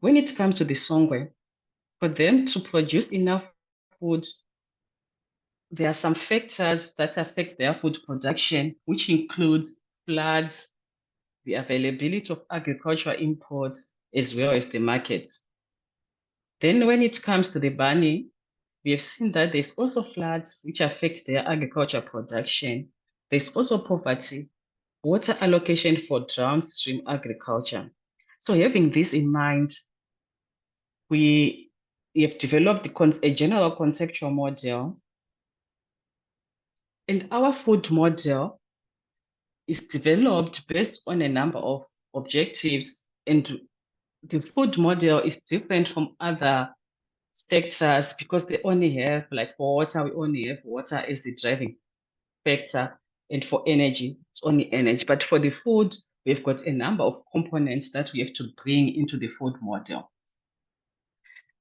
J: When it comes to the Songwe, for them to produce enough food, there are some factors that affect their food production, which includes floods, the availability of agricultural imports, as well as the markets. Then when it comes to the Bani, we have seen that there's also floods which affect their agricultural production. There's also poverty, water allocation for downstream agriculture. So having this in mind, we have developed a general conceptual model. And our food model is developed based on a number of objectives, and the food model is different from other sectors because they only have, like for water, we only have water as the driving factor, and for energy, it's only energy. But for the food, we've got a number of components that we have to bring into the food model.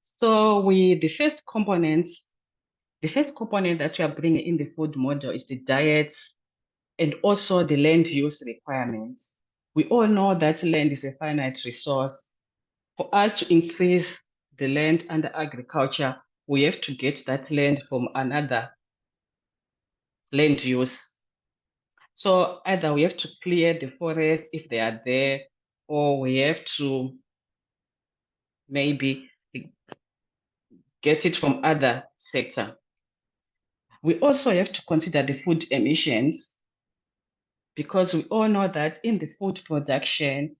J: So the first component that we are bringing in the food model is the diets and also the land use requirements. We all know that land is a finite resource. For us to increase the land under agriculture, we have to get that land from another land use. So either we have to clear the forest if they are there, or we have to maybe get it from other sector. We also have to consider the food emissions, because we all know that in the food production,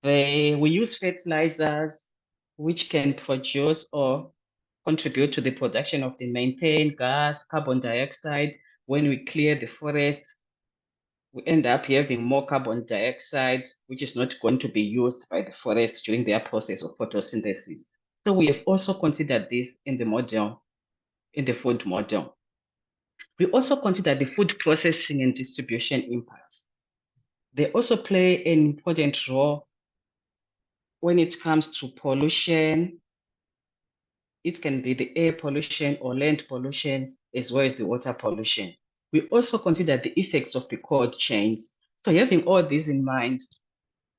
J: we use fertilizers which can produce or contribute to the production of the methane gas, carbon dioxide. When we clear the forest, we end up having more carbon dioxide, which is not going to be used by the forest during their process of photosynthesis. So we have also considered this in the model, in the food model. We also consider the food processing and distribution impacts. They also play an important role when it comes to pollution. It can be the air pollution or land pollution, as well as the water pollution. We also consider the effects of the cold chains. So having all this in mind,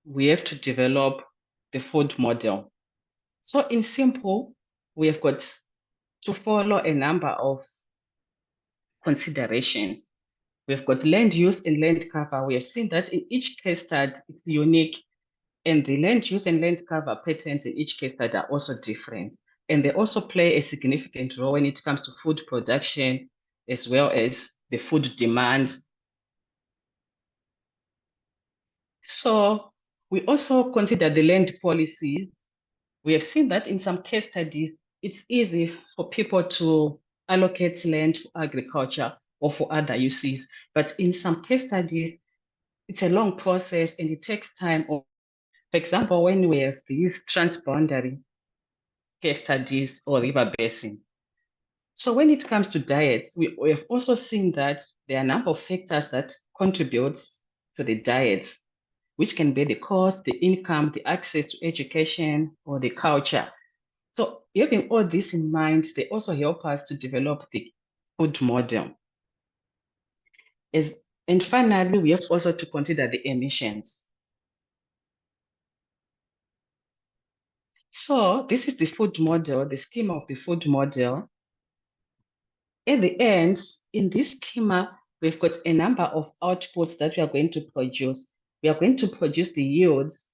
J: we have to develop the food model. So in simple, we have got to follow a number of considerations. We've got land use and land cover. We have seen that in each case study, it's unique, and the land use and land cover patterns in each case study are also different. And they also play a significant role when it comes to food production, as well as the food demand. So we also consider the land policies. We have seen that in some case studies, it's easy for people to allocate land for agriculture or for other uses. But in some case studies, it's a long process and it takes time. For example, when we have these transboundary case studies or river basin. So when it comes to diets, we have also seen that there are a number of factors that contributes to the diets, which can be the cost, the income, the access to education, or the culture. So having all this in mind, they also help us to develop the food model. And finally, we have also to consider the emissions. So this is the food model, the schema of the food model. At the end, in this schema, we've got a number of outputs that we are going to produce. We are going to produce the yields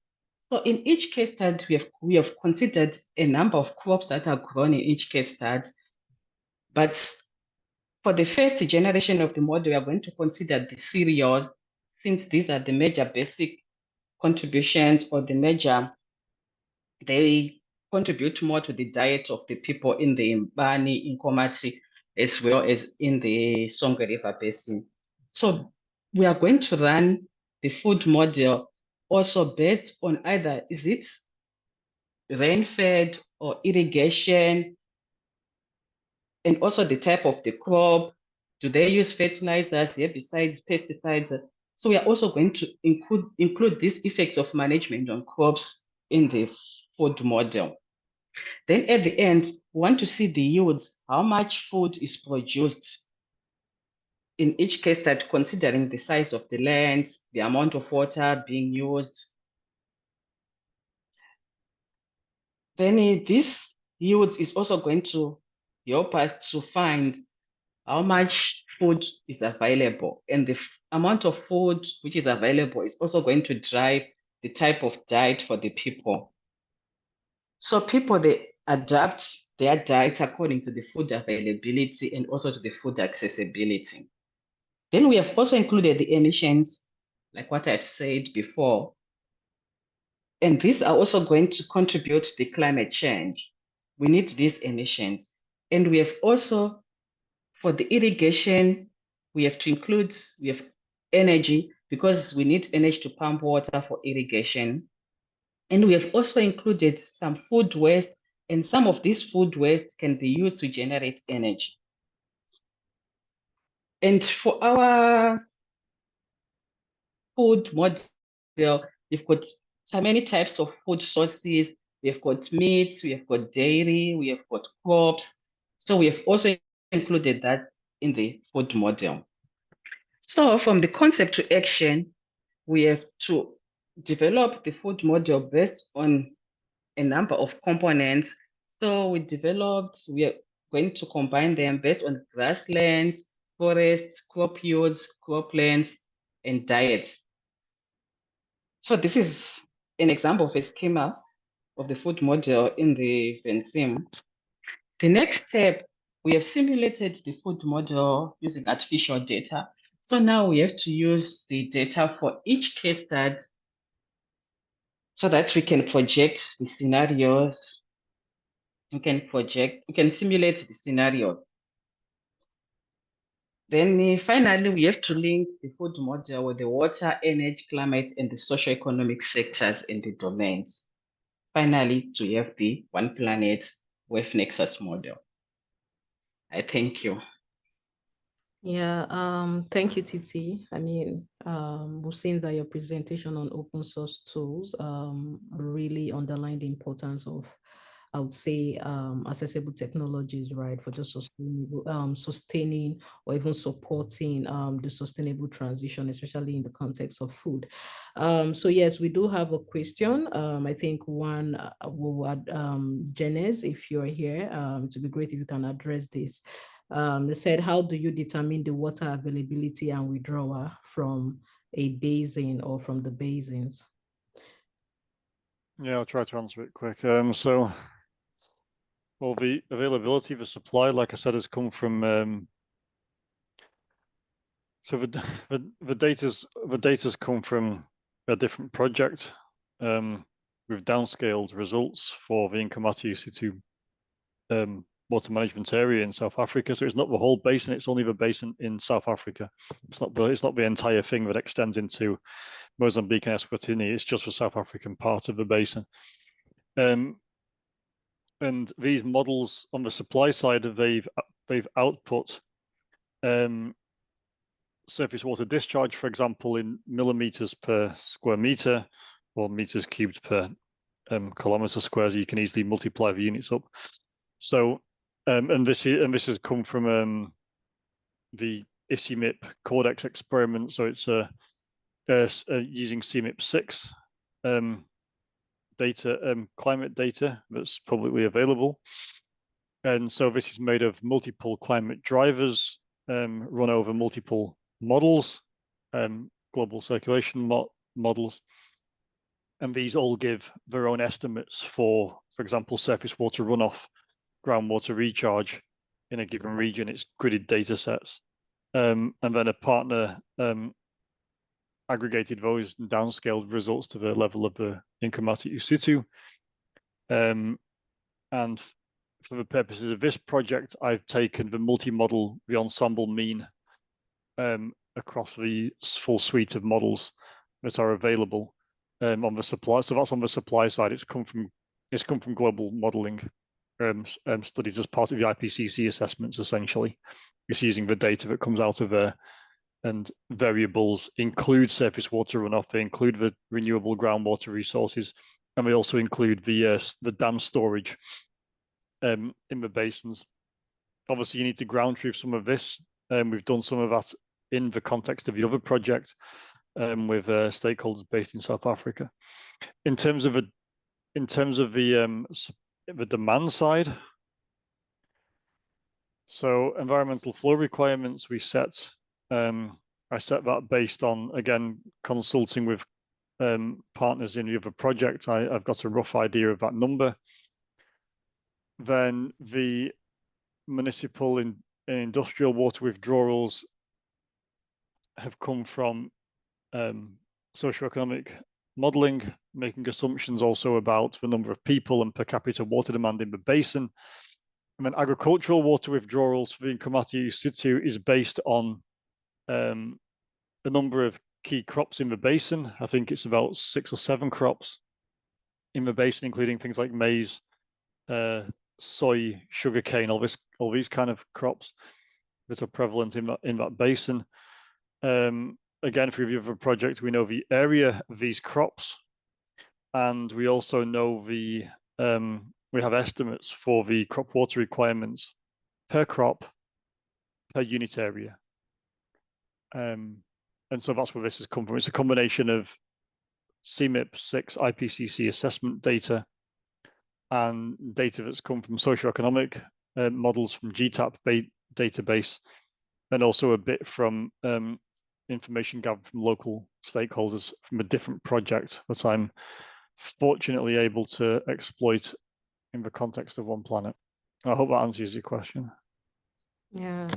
J: So in each case study, we have considered a number of crops that are grown in each case study. But for the first generation of the model, we are going to consider the cereals, since these are the major basic contributions or they contribute more to the diet of the people in the Mbani, in Komati, as well as in the Songwe River Basin. So we are going to run the food model also based on either is it rain-fed or irrigation, and also the type of the crop. Do they use fertilizers, herbicides, pesticides? So we are also going to include these effects of management on crops in the food model. Then at the end, we want to see the yields, how much food is produced in each case study, considering the size of the land, the amount of water being used. Then this yields is also going to help us to find how much food is available, and the amount of food which is available is also going to drive the type of diet for the people. So people, they adapt their diets according to the food availability and also to the food accessibility. Then we have also included the emissions, like what I've said before. And these are also going to contribute to the climate change. We need these emissions. And we have also, for the irrigation, we have energy, because we need energy to pump water for irrigation. And we have also included some food waste, and some of this food waste can be used to generate energy. And for our food model, we've got so many types of food sources. We've got meat, we have got dairy, we have got crops. So we have also included that in the food model. So from the concept to action, we have to develop the food model based on a number of components. So we are going to combine them based on grasslands, forests, crop yields, croplands, and diets. So this is an example of a schema of the food model in the VENSIM. The next step, we have simulated the food model using artificial data. So now we have to use the data for each case study so that we can project the scenarios. We can simulate the scenarios. Then finally, we have to link the food model with the water, energy, climate, and the socioeconomic sectors and the domains. Finally, to have the ONEPlanET WEF Nexus model. I thank you.
C: Yeah, thank you, Titi. I mean, we've seen that your presentation on open source tools really underlined the importance of, I would say, accessible technologies, right, for just sustaining or even supporting the sustainable transition, especially in the context of food. So yes, we do have a question. I think one will add, Janice, if you're here, it would be great if you can address this. They said, how do you determine the water availability and withdrawal from a basin or from the basins?
H: Yeah, I'll try to answer it quick. So, well, the availability of the supply, like I said, has come from. So the data's come from a different project. We've downscaled results for the Nkomati UC2 water management area in South Africa. So it's not the whole basin, it's only the basin in South Africa. It's not the entire thing that extends into Mozambique and Eswatini. It's just the South African part of the basin. And these models on the supply side, they've output surface water discharge, for example, in millimeters per square meter or meters cubed per kilometer square. So you can easily multiply the units up. So and this has come from the ICIMIP Codex experiment. So it's using CMIP6 data, climate data that's publicly available. And so this is made of multiple climate drivers run over multiple models, global circulation models. And these all give their own estimates for example, surface water runoff, groundwater recharge in a given region. It's gridded data sets. And then a partner aggregated those and downscaled results to the level of the income situ. And for the purposes of this project, I've taken the multi-model, the ensemble mean across the full suite of models that are available on the supply. So that's on the supply side. It's come from global modeling studies as part of the IPCC assessments. Essentially, it's using the data that comes out of there, and variables include surface water runoff. They include the renewable groundwater resources, and they also include the dam storage in the basins. Obviously, you need to ground truth some of this. We've done some of that in the context of the other project with stakeholders based in South Africa. In terms of the demand side, so environmental flow requirements we set. I set that based on, again, consulting with partners in the other project. I've got a rough idea of that number. Then the municipal and industrial water withdrawals have come from socioeconomic modeling, making assumptions also about the number of people and per capita water demand in the basin. And then agricultural water withdrawals for the income situ is based on the number of key crops in the basin. I think it's about 6 or 7 crops in the basin, including things like maize, soy, sugarcane, all these kind of crops that are prevalent in that basin. Again, for review of a project, we know the area of these crops, and we also know we have estimates for the crop water requirements per crop, per unit area. And so that's where this has come from. It's a combination of CMIP 6 IPCC assessment data and data that's come from socioeconomic models from GTAP database, and also a bit from information gathered from local stakeholders from a different project that I'm fortunately able to exploit in the context of ONEPlanET. I hope that answers your question.
C: Yeah,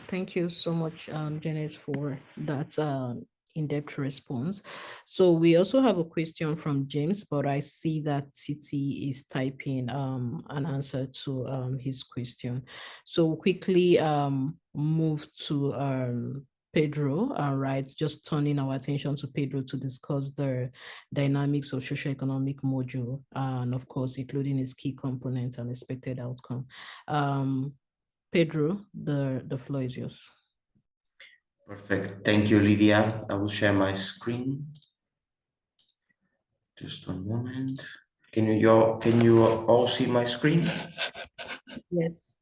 C: thank you so much, Janice, for that in-depth response. So we also have a question from James, but I see that Titi is typing an answer to his question. So quickly move to Pedro, right? Just turning our attention to Pedro to discuss the dynamics of socioeconomic module, and of course, including its key components and expected outcome. Pedro, the floor is yours.
I: Perfect. Thank you, Lydia. I will share my screen. Just one moment. Can you all see my screen?
C: Yes.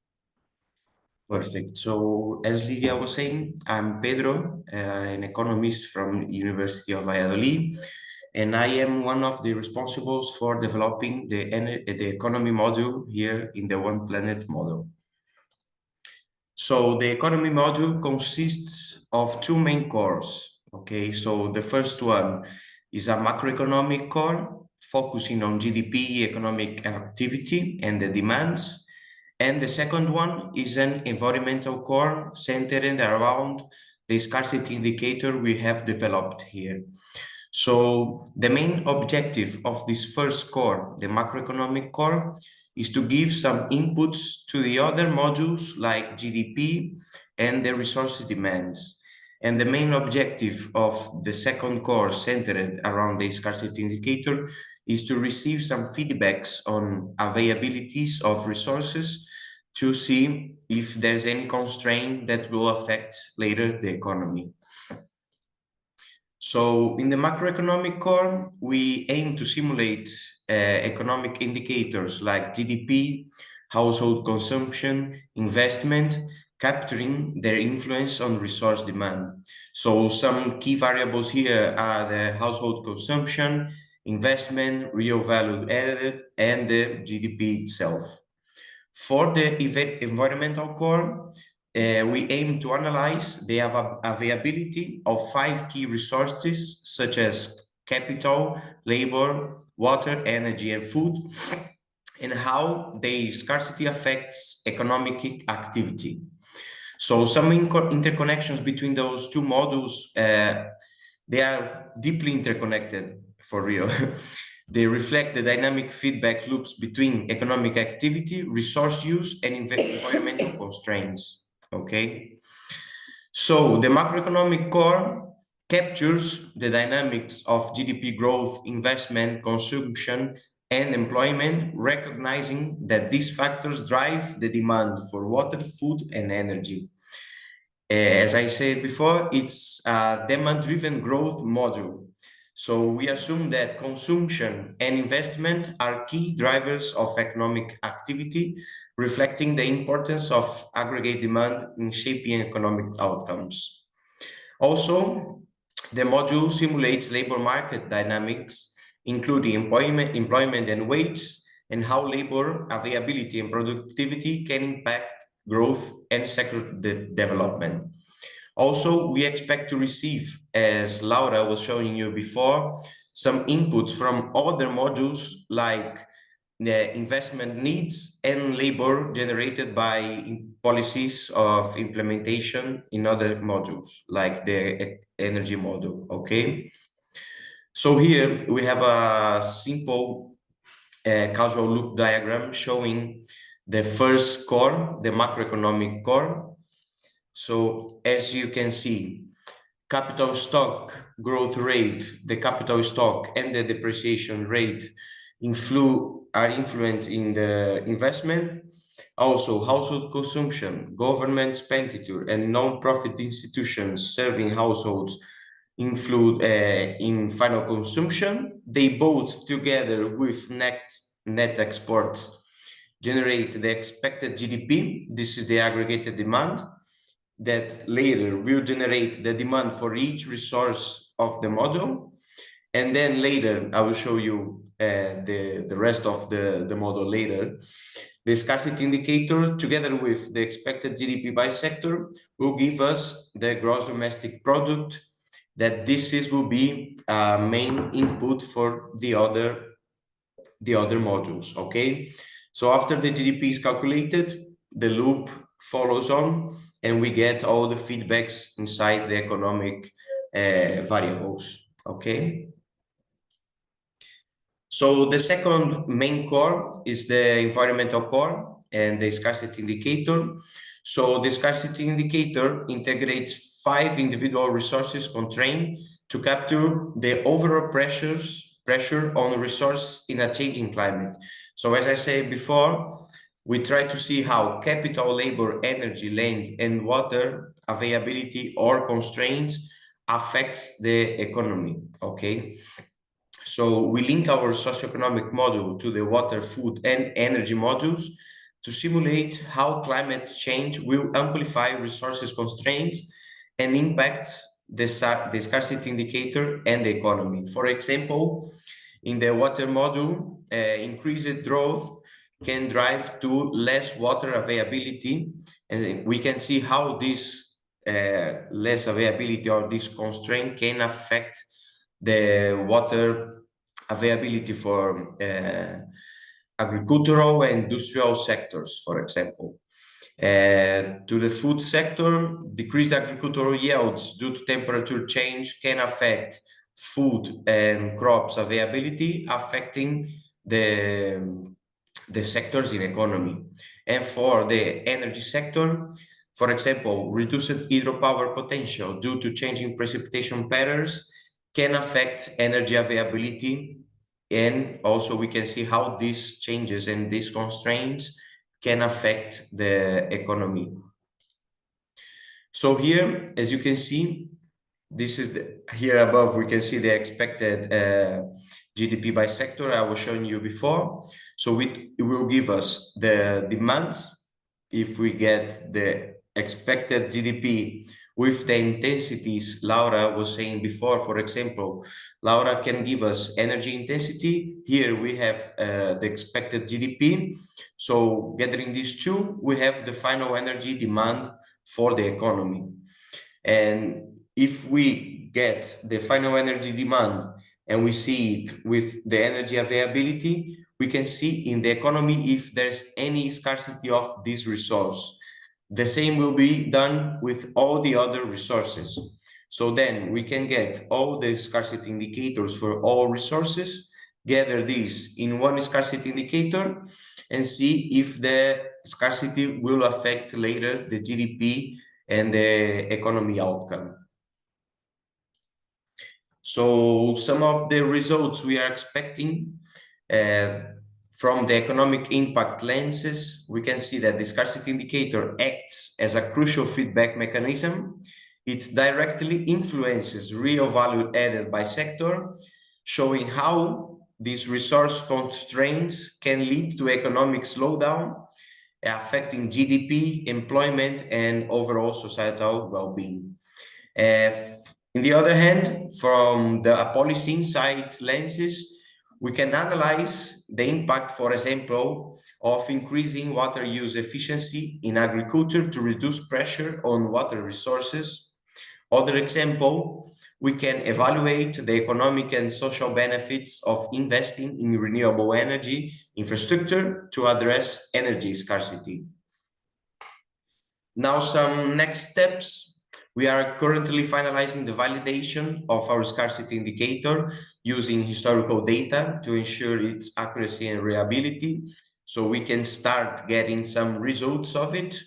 I: Perfect. So as Lydia was saying, I'm Pedro, an economist from University of Valladolid, and I am one of the responsibles for developing the economy module here in the ONEPlanET model. So the economy module consists of 2 main cores. Okay, so the first one is a macroeconomic core focusing on GDP, economic activity, and the demands. And the second one is an environmental core centered around the scarcity indicator we have developed here. So the main objective of this first core, the macroeconomic core, is to give some inputs to the other modules like GDP and the resources demands. And the main objective of the second core centered around the scarcity indicator is to receive some feedbacks on availabilities of resources to see if there's any constraint that will affect later the economy. So in the macroeconomic core, we aim to simulate economic indicators like GDP, household consumption, investment, capturing their influence on resource demand. So some key variables here are the household consumption, investment, real value added, and the GDP itself. For the environmental core, we aim to analyze the availability of 5 key resources, such as capital, labor, water, energy, and food, and how their scarcity affects economic activity. So some interconnections between those two models, they are deeply interconnected for real. They reflect the dynamic feedback loops between economic activity, resource use, and environmental constraints, okay? So the macroeconomic core captures the dynamics of GDP growth, investment, consumption, and employment, recognizing that these factors drive the demand for water, food, and energy. As I said before, it's a demand-driven growth model. So we assume that consumption and investment are key drivers of economic activity, reflecting the importance of aggregate demand in shaping economic outcomes. Also, the module simulates labor market dynamics, including employment and wage, and how labor availability and productivity can impact growth and sector development. Also, we expect to receive, as Laura was showing you before, some inputs from other modules like the investment needs and labor generated by policies of implementation in other modules, like the energy module, okay? So here we have a simple causal loop diagram showing the first core, the macroeconomic core. So as you can see, capital stock growth rate, the capital stock and the depreciation rate are influenced in the investment. Also, household consumption, government expenditure, and non-profit institutions serving households influence in final consumption. They both, together with net exports, generate the expected GDP. This is the aggregated demand that later will generate the demand for each resource of the model. And then later, I will show you the rest of the model later. The scarcity indicator, together with the expected GDP by sector, will give us the gross domestic product, that will be a main input for the other modules, okay? So after the GDP is calculated, the loop follows on, and we get all the feedbacks inside the economic variables, okay? So the second main core is the environmental core and the scarcity indicator. So the scarcity indicator integrates 5 individual resources constrained to capture the overall pressure on resource in a changing climate. So as I said before, we try to see how capital, labor, energy, land, and water availability or constraints affects the economy, okay? So we link our socioeconomic model to the water, food, and energy modules to simulate how climate change will amplify resources constraints and impacts the scarcity indicator and the economy. For example, in the water module, increased drought can drive to less water availability, and we can see how this less availability or this constraint can affect the water availability for agricultural and industrial sectors, for example. To the food sector, decreased agricultural yields due to temperature change can affect food and crops availability, affecting the sectors in economy. And for the energy sector, for example, reduced hydropower potential due to changing precipitation patterns can affect energy availability. And also we can see how these changes and these constraints can affect the economy. So here, as you can see, this is here above, we can see the expected GDP by sector I was showing you before. So it will give us the demands if we get the expected GDP with the intensities Laura was saying before. For example, Laura can give us energy intensity. Here we have the expected GDP. So gathering these two, we have the final energy demand for the economy. And if we get the final energy demand and we see it with the energy availability, we can see in the economy if there's any scarcity of this resource. The same will be done with all the other resources. So then we can get all the scarcity indicators for all resources, gather these in one scarcity indicator, and see if the scarcity will affect later the GDP and the economy outcome. So some of the results we are expecting from the economic impact lenses, we can see that the scarcity indicator acts as a crucial feedback mechanism. It directly influences real value added by sector, showing how these resource constraints can lead to economic slowdown, affecting GDP, employment, and overall societal well-being. On the other hand, from the policy insight lenses, we can analyze the impact, for example, of increasing water use efficiency in agriculture to reduce pressure on water resources. Other example, we can evaluate the economic and social benefits of investing in renewable energy infrastructure to address energy scarcity. Now, some next steps. We are currently finalizing the validation of our scarcity indicator using historical data to ensure its accuracy and reliability, so we can start getting some results of it.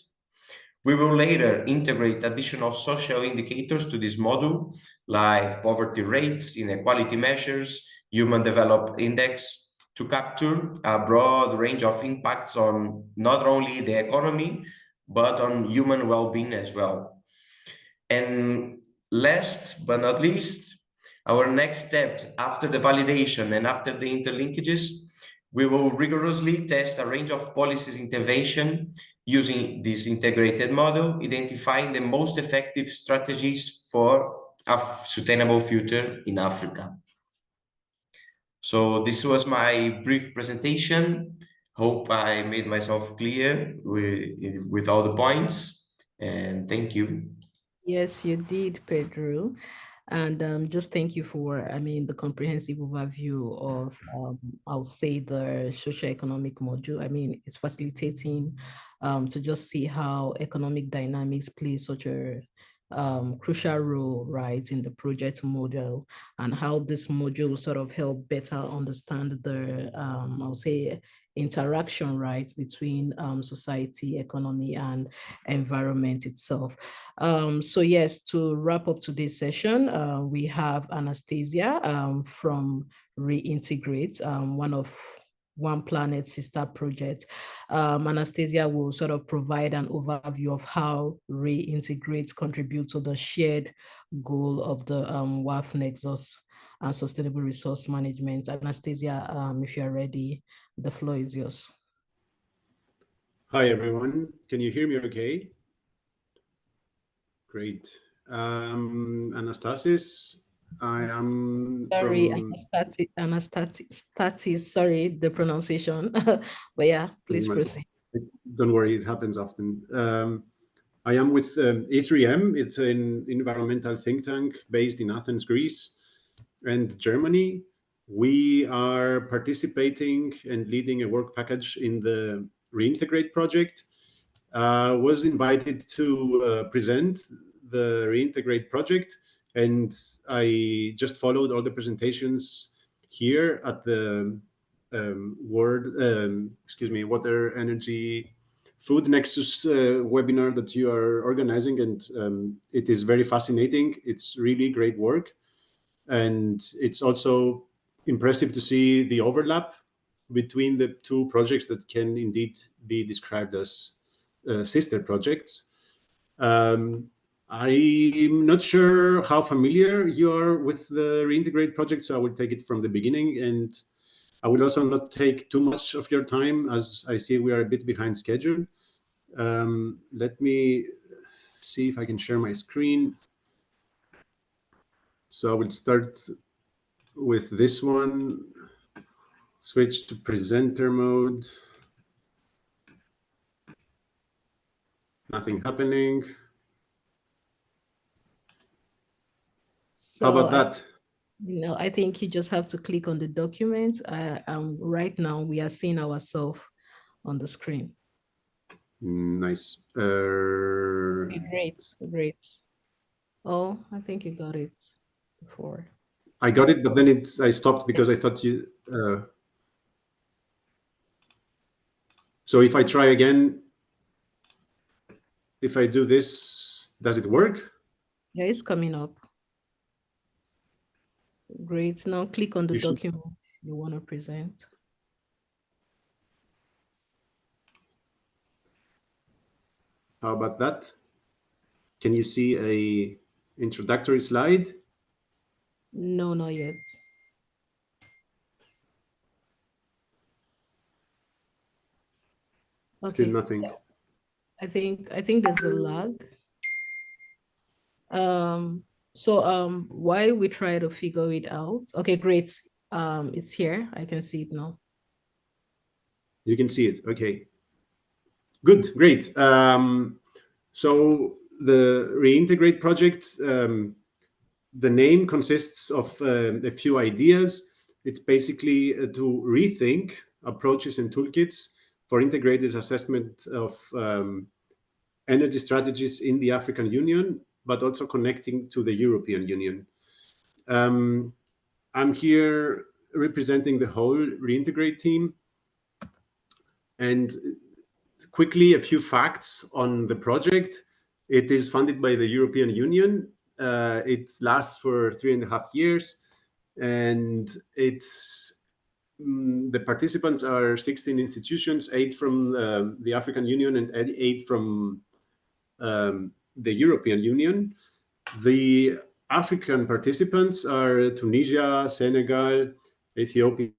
I: We will later integrate additional social indicators to this model, like poverty rates, inequality measures, human development index, to capture a broad range of impacts on not only the economy, but on human well-being as well. And last but not least, our next step after the validation and after the interlinkages, we will rigorously test a range of policies intervention using this integrated model, identifying the most effective strategies for a sustainable future in Africa. So this was my brief presentation. Hope I made myself clear with all the points, and thank you.
C: Yes, you did, Pedro. And just thank you for, the comprehensive overview of, I'll say, the socioeconomic module. It's facilitating to just see how economic dynamics play such a crucial role, right, in the project model, and how this module sort of help better understand the, I'll say, interaction, right, between society, economy, and environment itself. So yes, to wrap up today's session, we have Anastasia from Reintegrate, one of ONEPlanET sister project. Anastasia will sort of provide an overview of how Reintegrate contributes to the shared goal of the WEF Nexus and sustainable resource management. Anastasia, if you're ready, the floor is yours.
K: Hi, everyone. Can you hear me okay? Great. Anastasis, I am
C: sorry,
K: from...
C: Anastasis, sorry, the pronunciation. But yeah, please proceed.
K: Don't worry, it happens often. I am with E3M. It's an environmental think tank based in Athens, Greece, and Germany. We are participating and leading a work package in the Reintegrate project. Was invited to present the Reintegrate project, and I just followed all the presentations here at the Water, Energy, Food Nexus webinar that you are organizing, and it is very fascinating. It's really great work, and it's also impressive to see the overlap between the two projects that can indeed be described as sister projects. I'm not sure how familiar you are with the Reintegrate project, so I will take it from the beginning, and I will also not take too much of your time, as I see we are a bit behind schedule. Let me see if I can share my screen. So I will start with this one, switch to presenter mode. Nothing happening.
C: So
K: how about that?
C: No, I think you just have to click on the document. Right now, we are seeing ourselves on the screen.
K: Nice.
C: Great, great. Oh, I think you got it before.
K: I got it, but then I stopped because I thought you. So if I try again, if I do this, does it work?
C: Yeah, it's coming up. Great. Now click on the document you want to present.
K: How about that? Can you see a introductory slide?
C: No, not yet. Okay.
K: Still nothing.
C: I think there's a lag. While we try to figure it out. Okay, great. It's here. I can see it now.
K: You can see it. Okay. Good. Great. So the Reintegrate project, the name consists of a few ideas. It's basically to rethink approaches and toolkits for integrated assessment of energy strategies in the African Union, but also connecting to the European Union. I'm here representing the whole Reintegrate team. And quickly, a few facts on the project. It is funded by the European Union. It lasts for 3.5 years, and the participants are 16 institutions, 8 from the African Union and 8 from the European Union. The African participants are Tunisia, Senegal, Ethiopia,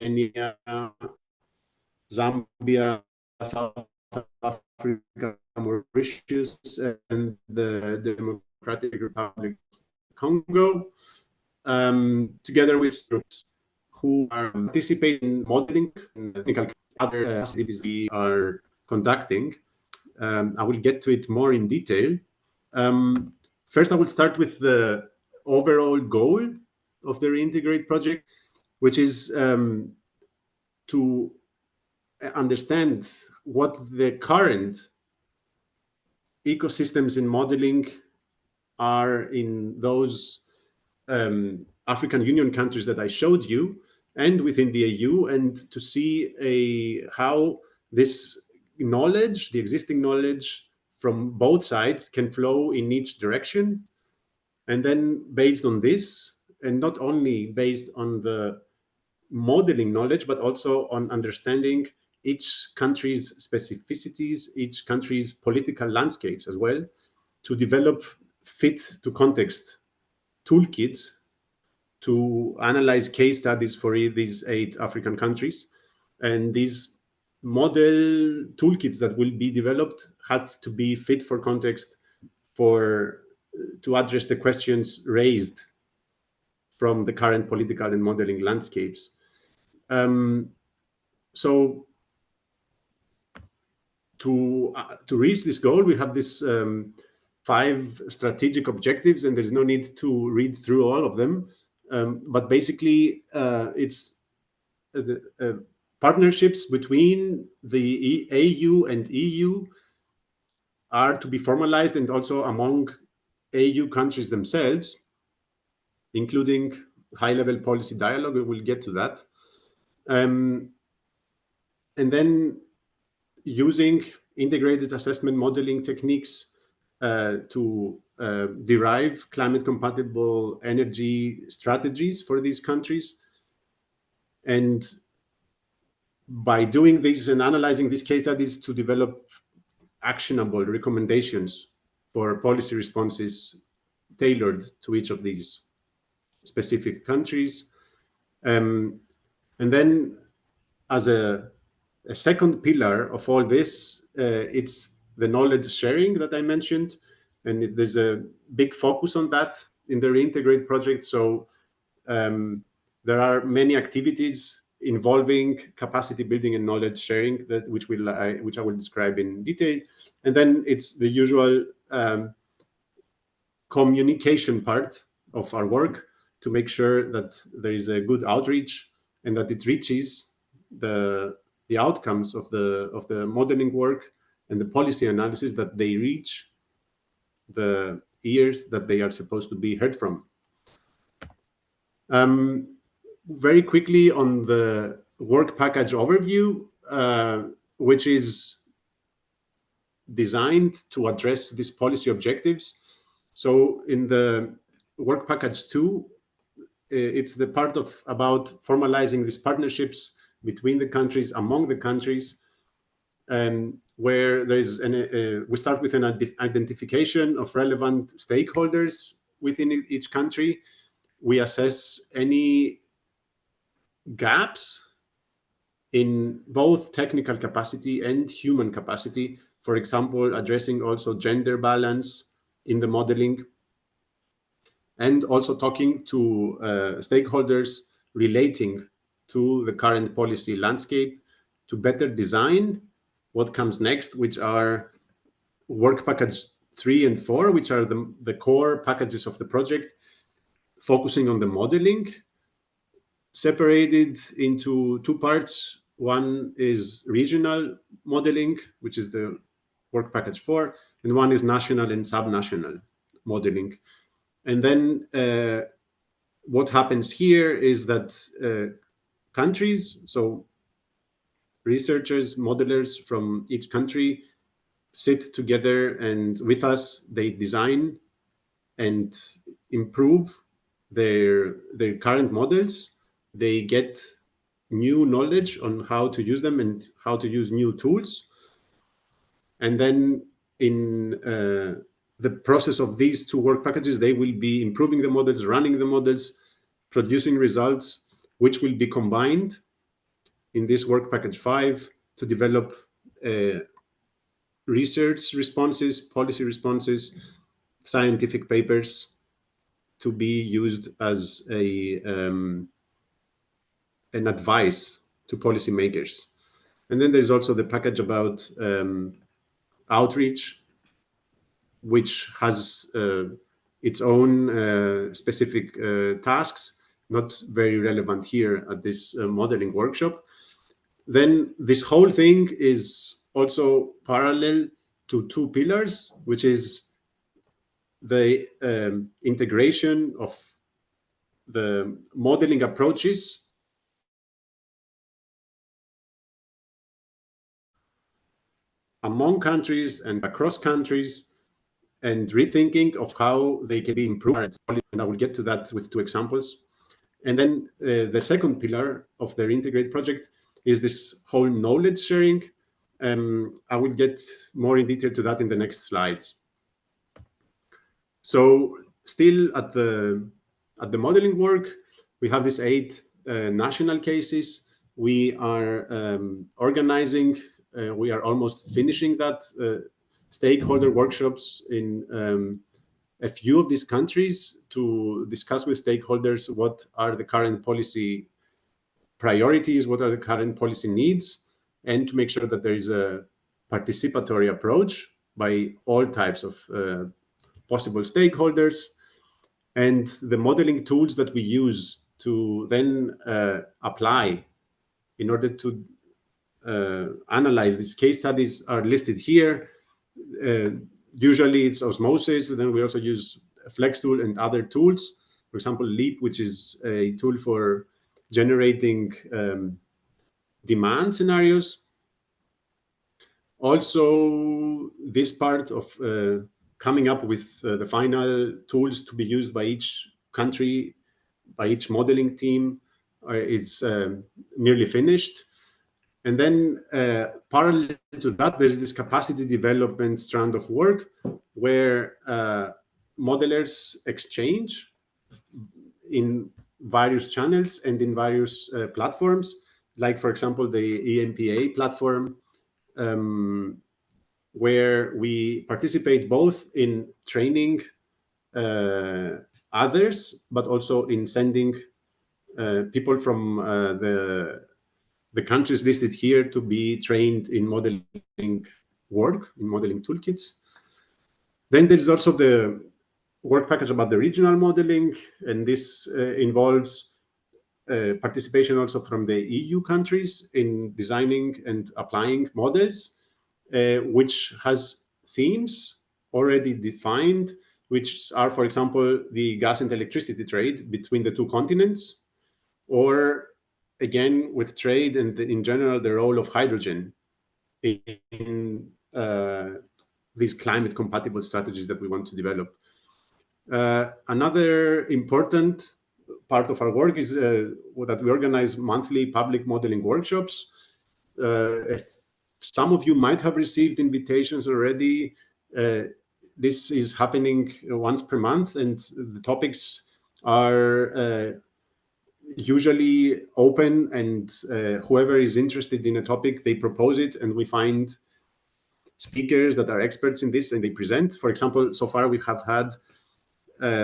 K: Kenya, Zambia, South Africa, Mauritius, and the Democratic Republic of Congo, together with groups who are participating in modeling and technical other activities we are conducting. I will get to it more in detail. First, I will start with the overall goal of the Reintegrate project, which is to understand what the current ecosystems in modeling are in those African Union countries that I showed you and within the EU, and to see how this knowledge, the existing knowledge from both sides, can flow in each direction. And then based on this, and not only based on the modeling knowledge, but also on understanding each country's specificities, each country's political landscapes as well, to develop fit to context toolkits to analyze case studies for these 8 African countries. And these model toolkits that will be developed have to be fit for context to address the questions raised from the current political and modeling landscapes. So to reach this goal, we have this 5 strategic objectives, and there's no need to read through all of them. But basically, it's partnerships between the AU and EU are to be formalized, and also among AU countries themselves, including high-level policy dialogue. We will get to that. And then using integrated assessment modeling techniques to derive climate-compatible energy strategies for these countries. And by doing this and analyzing these case studies, to develop actionable recommendations for policy responses tailored to each of these specific countries. And then as a second pillar of all this, it's the knowledge sharing that I mentioned. And there's a big focus on that in the Reintegrate project. So there are many activities involving capacity building and knowledge sharing, which I will describe in detail. And then it's the usual communication part of our work to make sure that there is a good outreach and that it reaches the outcomes of the modeling work and the policy analysis, that they reach the ears that they are supposed to be heard from. Very quickly on the work package overview, which is designed to address these policy objectives. So in the work package 2, it's the part about formalizing these partnerships between the countries, among the countries, and where there is we start with an identification of relevant stakeholders within each country. We assess any gaps in both technical capacity and human capacity. For example, addressing also gender balance in the modeling, and also talking to stakeholders relating to the current policy landscape to better design what comes next, which are work package 3 and 4, which are the core packages of the project, focusing on the modeling, separated into 2 parts. One is regional modeling, which is the work package 4, and one is national and subnational modeling. And then what happens here is that countries, so researchers, modelers from each country, sit together, and with us they design and improve their current models. They get new knowledge on how to use them and how to use new tools. And then in the process of these 2 work packages, they will be improving the models, running the models, producing results, which will be combined in this work package 5 to develop research responses, policy responses, scientific papers to be used as an advice to policymakers. And then there's also the package about outreach, which has its own specific tasks, not very relevant here at this modeling workshop. Then this whole thing is also parallel to 2 pillars, which is the integration of the modeling approaches among countries and across countries, and rethinking of how they can be improved. And I will get to that with 2 examples. And then the second pillar of their integrate project is this whole knowledge sharing. I will get more in detail to that in the next slides. So still at the modeling work, we have these 8 national cases. We are organizing, we are almost finishing that stakeholder workshops in a few of these countries to discuss with stakeholders what are the current policy priorities, what are the current policy needs, and to make sure that there is a participatory approach by all types of possible stakeholders. And the modeling tools that we use to then apply in order to analyze these case studies are listed here. Usually it's osmosis, and then we also use FlexTool and other tools. For example, Leap, which is a tool for generating demand scenarios. Also, this part of coming up with the final tools to be used by each country, by each modeling team, is nearly finished. And then parallel to that, there's this capacity development strand of work where modelers exchange in various channels and in various platforms, like, for example, the EMPA platform, where we participate both in training others, but also in sending people from the countries listed here to be trained in modeling work, in modeling toolkits. Then there's also the work package about the regional modeling, and this involves participation also from the EU countries in designing and applying models, which has themes already defined, which are, for example, the gas and electricity trade between the two continents, or again, with trade and in general, the role of hydrogen in these climate compatible strategies that we want to develop. Another important part of our work is that we organize monthly public modeling workshops. Some of you might have received invitations already. This is happening once per month, and the topics are usually open, and whoever is interested in a topic, they propose it, and we find speakers that are experts in this and they present. For example, so far we have had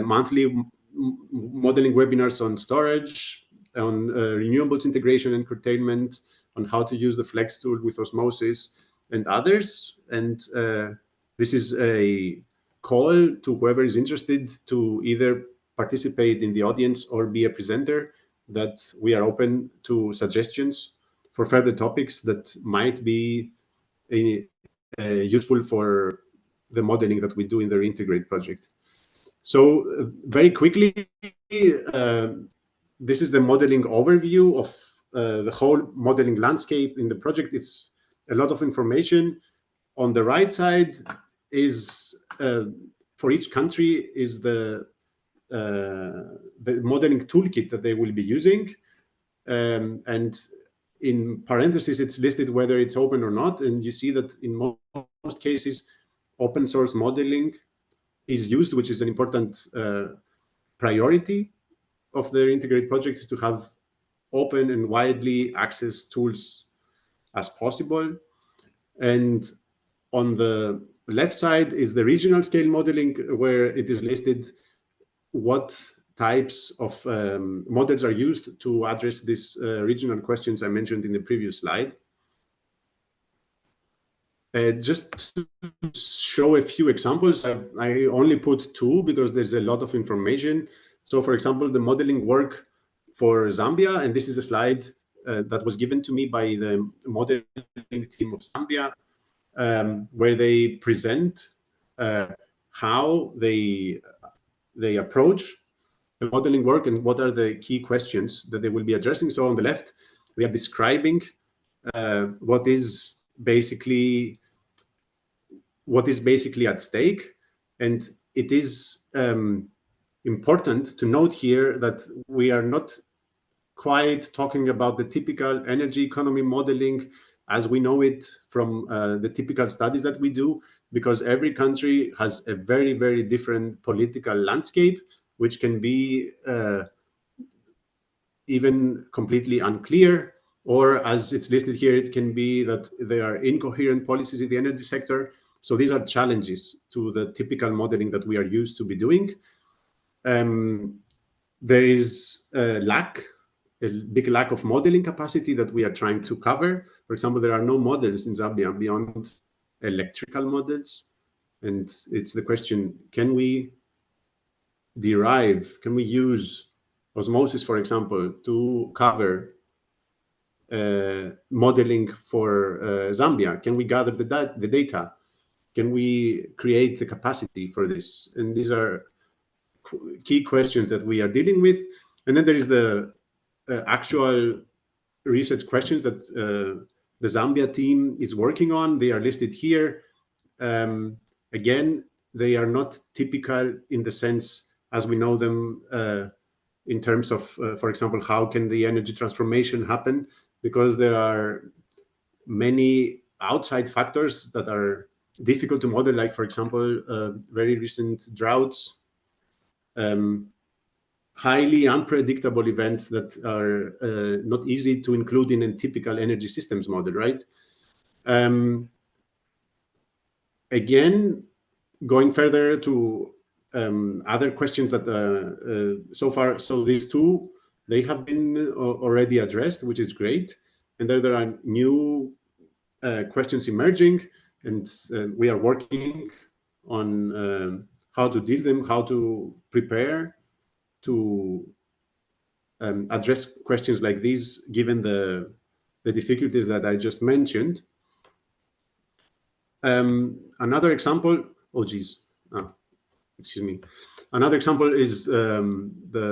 K: monthly modeling webinars on storage, on renewables integration and curtailment, on how to use the Flex tool with osmosis and others. And this is a call to whoever is interested to either participate in the audience or be a presenter, that we are open to suggestions for further topics that might be useful for the modeling that we do in the Reintegrate project. So very quickly, this is the modeling overview of the whole modeling landscape in the project. It's a lot of information. On the right side is, for each country, is the modeling toolkit that they will be using. And in parentheses, it's listed whether it's open or not. And you see that in most cases, open source modeling is used, which is an important priority of the Integrate project, to have open and widely accessed tools as possible. And on the left side is the regional scale modeling, where it is listed what types of models are used to address these regional questions I mentioned in the previous slide. Just to show a few examples, I only put two because there's a lot of information. So for example, the modeling work for Zambia, and this is a slide that was given to me by the modeling team of Zambia, where they present how they approach the modeling work and what are the key questions that they will be addressing. So on the left, they are describing what is basically at stake. And it is important to note here that we are not quite talking about the typical energy economy modeling as we know it from the typical studies that we do, because every country has a very, very different political landscape, which can be even completely unclear, or as it's listed here, it can be that there are incoherent policies in the energy sector. So these are challenges to the typical modeling that we are used to be doing. There is a big lack of modeling capacity that we are trying to cover. For example, there are no models in Zambia beyond electrical models. And it's the question, can we use osmosis, for example, to cover modeling for Zambia? Can we gather the data? Can we create the capacity for this? And these are key questions that we are dealing with. And then there is the actual research questions that the Zambia team is working on. They are listed here. Again, they are not typical in the sense as we know them in terms of, for example, how can the energy transformation happen? Because there are many outside factors that are difficult to model, like, for example, very recent droughts, highly unpredictable events that are not easy to include in a typical energy systems model, right? Again, going further to other questions that so these two, they have been already addressed, which is great. And there are new questions emerging, and we are working on how to deal them, how to prepare to address questions like these, given the difficulties that I just mentioned. Another example, excuse me. Another example is the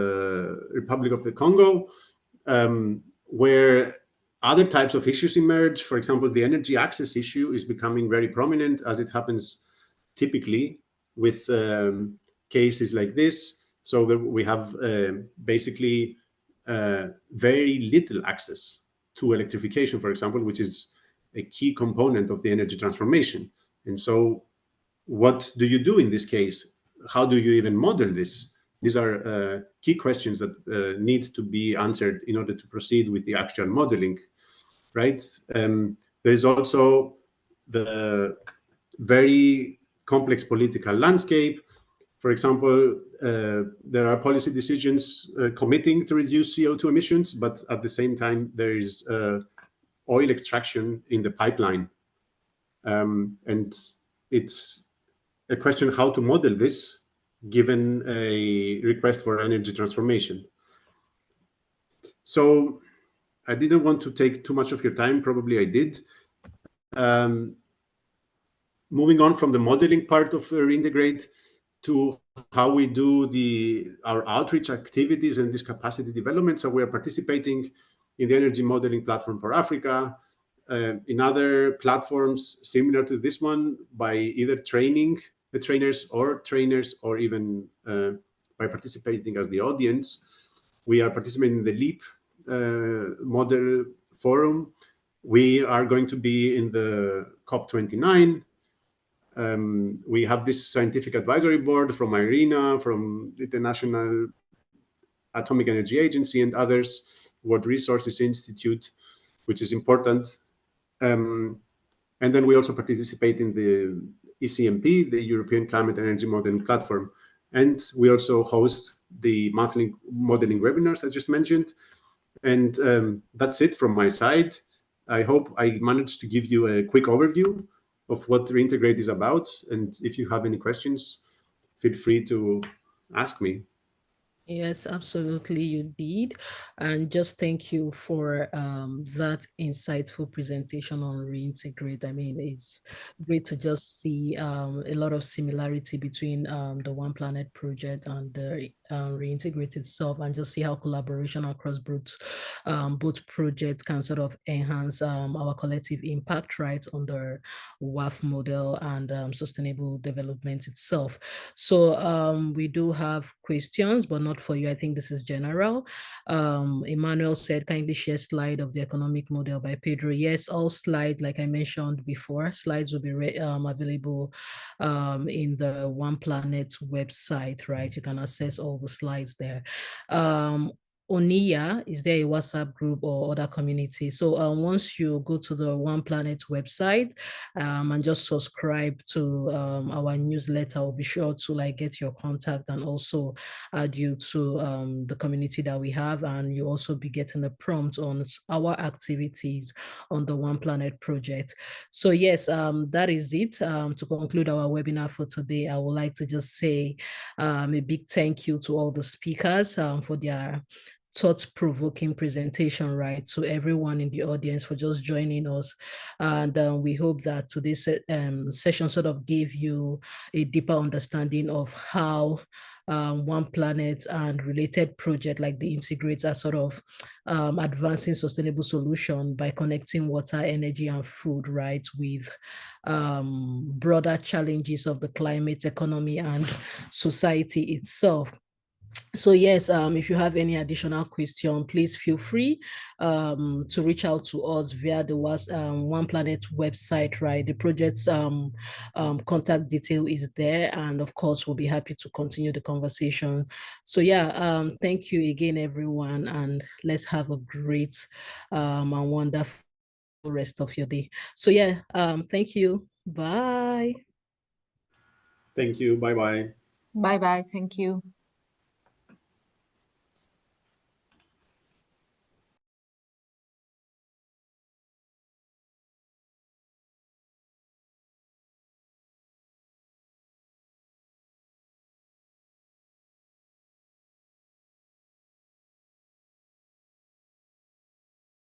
K: Republic of the Congo, where other types of issues emerge. For example, the energy access issue is becoming very prominent, as it happens typically with cases like this. So that we have basically very little access to electrification, for example, which is a key component of the energy transformation. And so what do you do in this case? How do you even model this? These are key questions that need to be answered in order to proceed with the actual modeling, right? There is also the very complex political landscape. For example, there are policy decisions committing to reduce CO2 emissions, but at the same time, there is oil extraction in the pipeline. And it's a question how to model this given a request for energy transformation. So I didn't want to take too much of your time, probably I did. Moving on from the modeling part of Reintegrate to how we do our outreach activities and this capacity development. So we are participating in the Energy Modeling Platform for Africa, in other platforms similar to this one, by either training the trainers or even by participating as the audience. We are participating in the LEAP model forum. We are going to be in the COP29. We have this scientific advisory board from IRENA, from the International Atomic Energy Agency and others, World Resources Institute, which is important. And then we also participate in the ECMP, the European Climate Energy Modeling Platform. And we also host the monthly modeling webinars I just mentioned. And that's it from my side. I hope I managed to give you a quick overview of what Reintegrate is about. And if you have any questions, feel free to ask me.
C: Yes, absolutely, you did. And just thank you for that insightful presentation on Reintegrate. I mean, it's great to just see a lot of similarity between the ONEPlanET project and the Reintegrate itself, and just see how collaboration across both projects can sort of enhance our collective impact, right, on the WEF model and sustainable development itself. So we do have questions, but not for you. I think this is general. Emmanuel said, kindly share slide of the economic model by Pedro. Yes, all slides, like I mentioned before, slides will be available in the ONEPlanET website, right? You can access all the slides there. Onia, is there a WhatsApp group or other community? So once you go to the ONEPlanET website and just subscribe to our newsletter, we'll be sure to get your contact and also add you to the community that we have, and you also be getting a prompt on our activities on the ONEPlanET project. So yes, that is it. To conclude our webinar for today, I would like to just say a big thank you to all the speakers for their thought-provoking presentation, right? To everyone in the audience for just joining us. And we hope that today's session sort of gave you a deeper understanding of how ONEPlanET and related projects like the Integrate are sort of advancing sustainable solution by connecting water, energy, and food, right, with broader challenges of the climate, economy, and society itself. So yes, if you have any additional question, please feel free to reach out to us via the ONEPlanET website, right? The project's contact detail is there, and of course, we'll be happy to continue the conversation. So yeah, thank you again, everyone, and let's have a great and wonderful rest of your day. So yeah, thank you. Bye.
K: Thank you. Bye-bye.
A: Bye-bye. Thank you.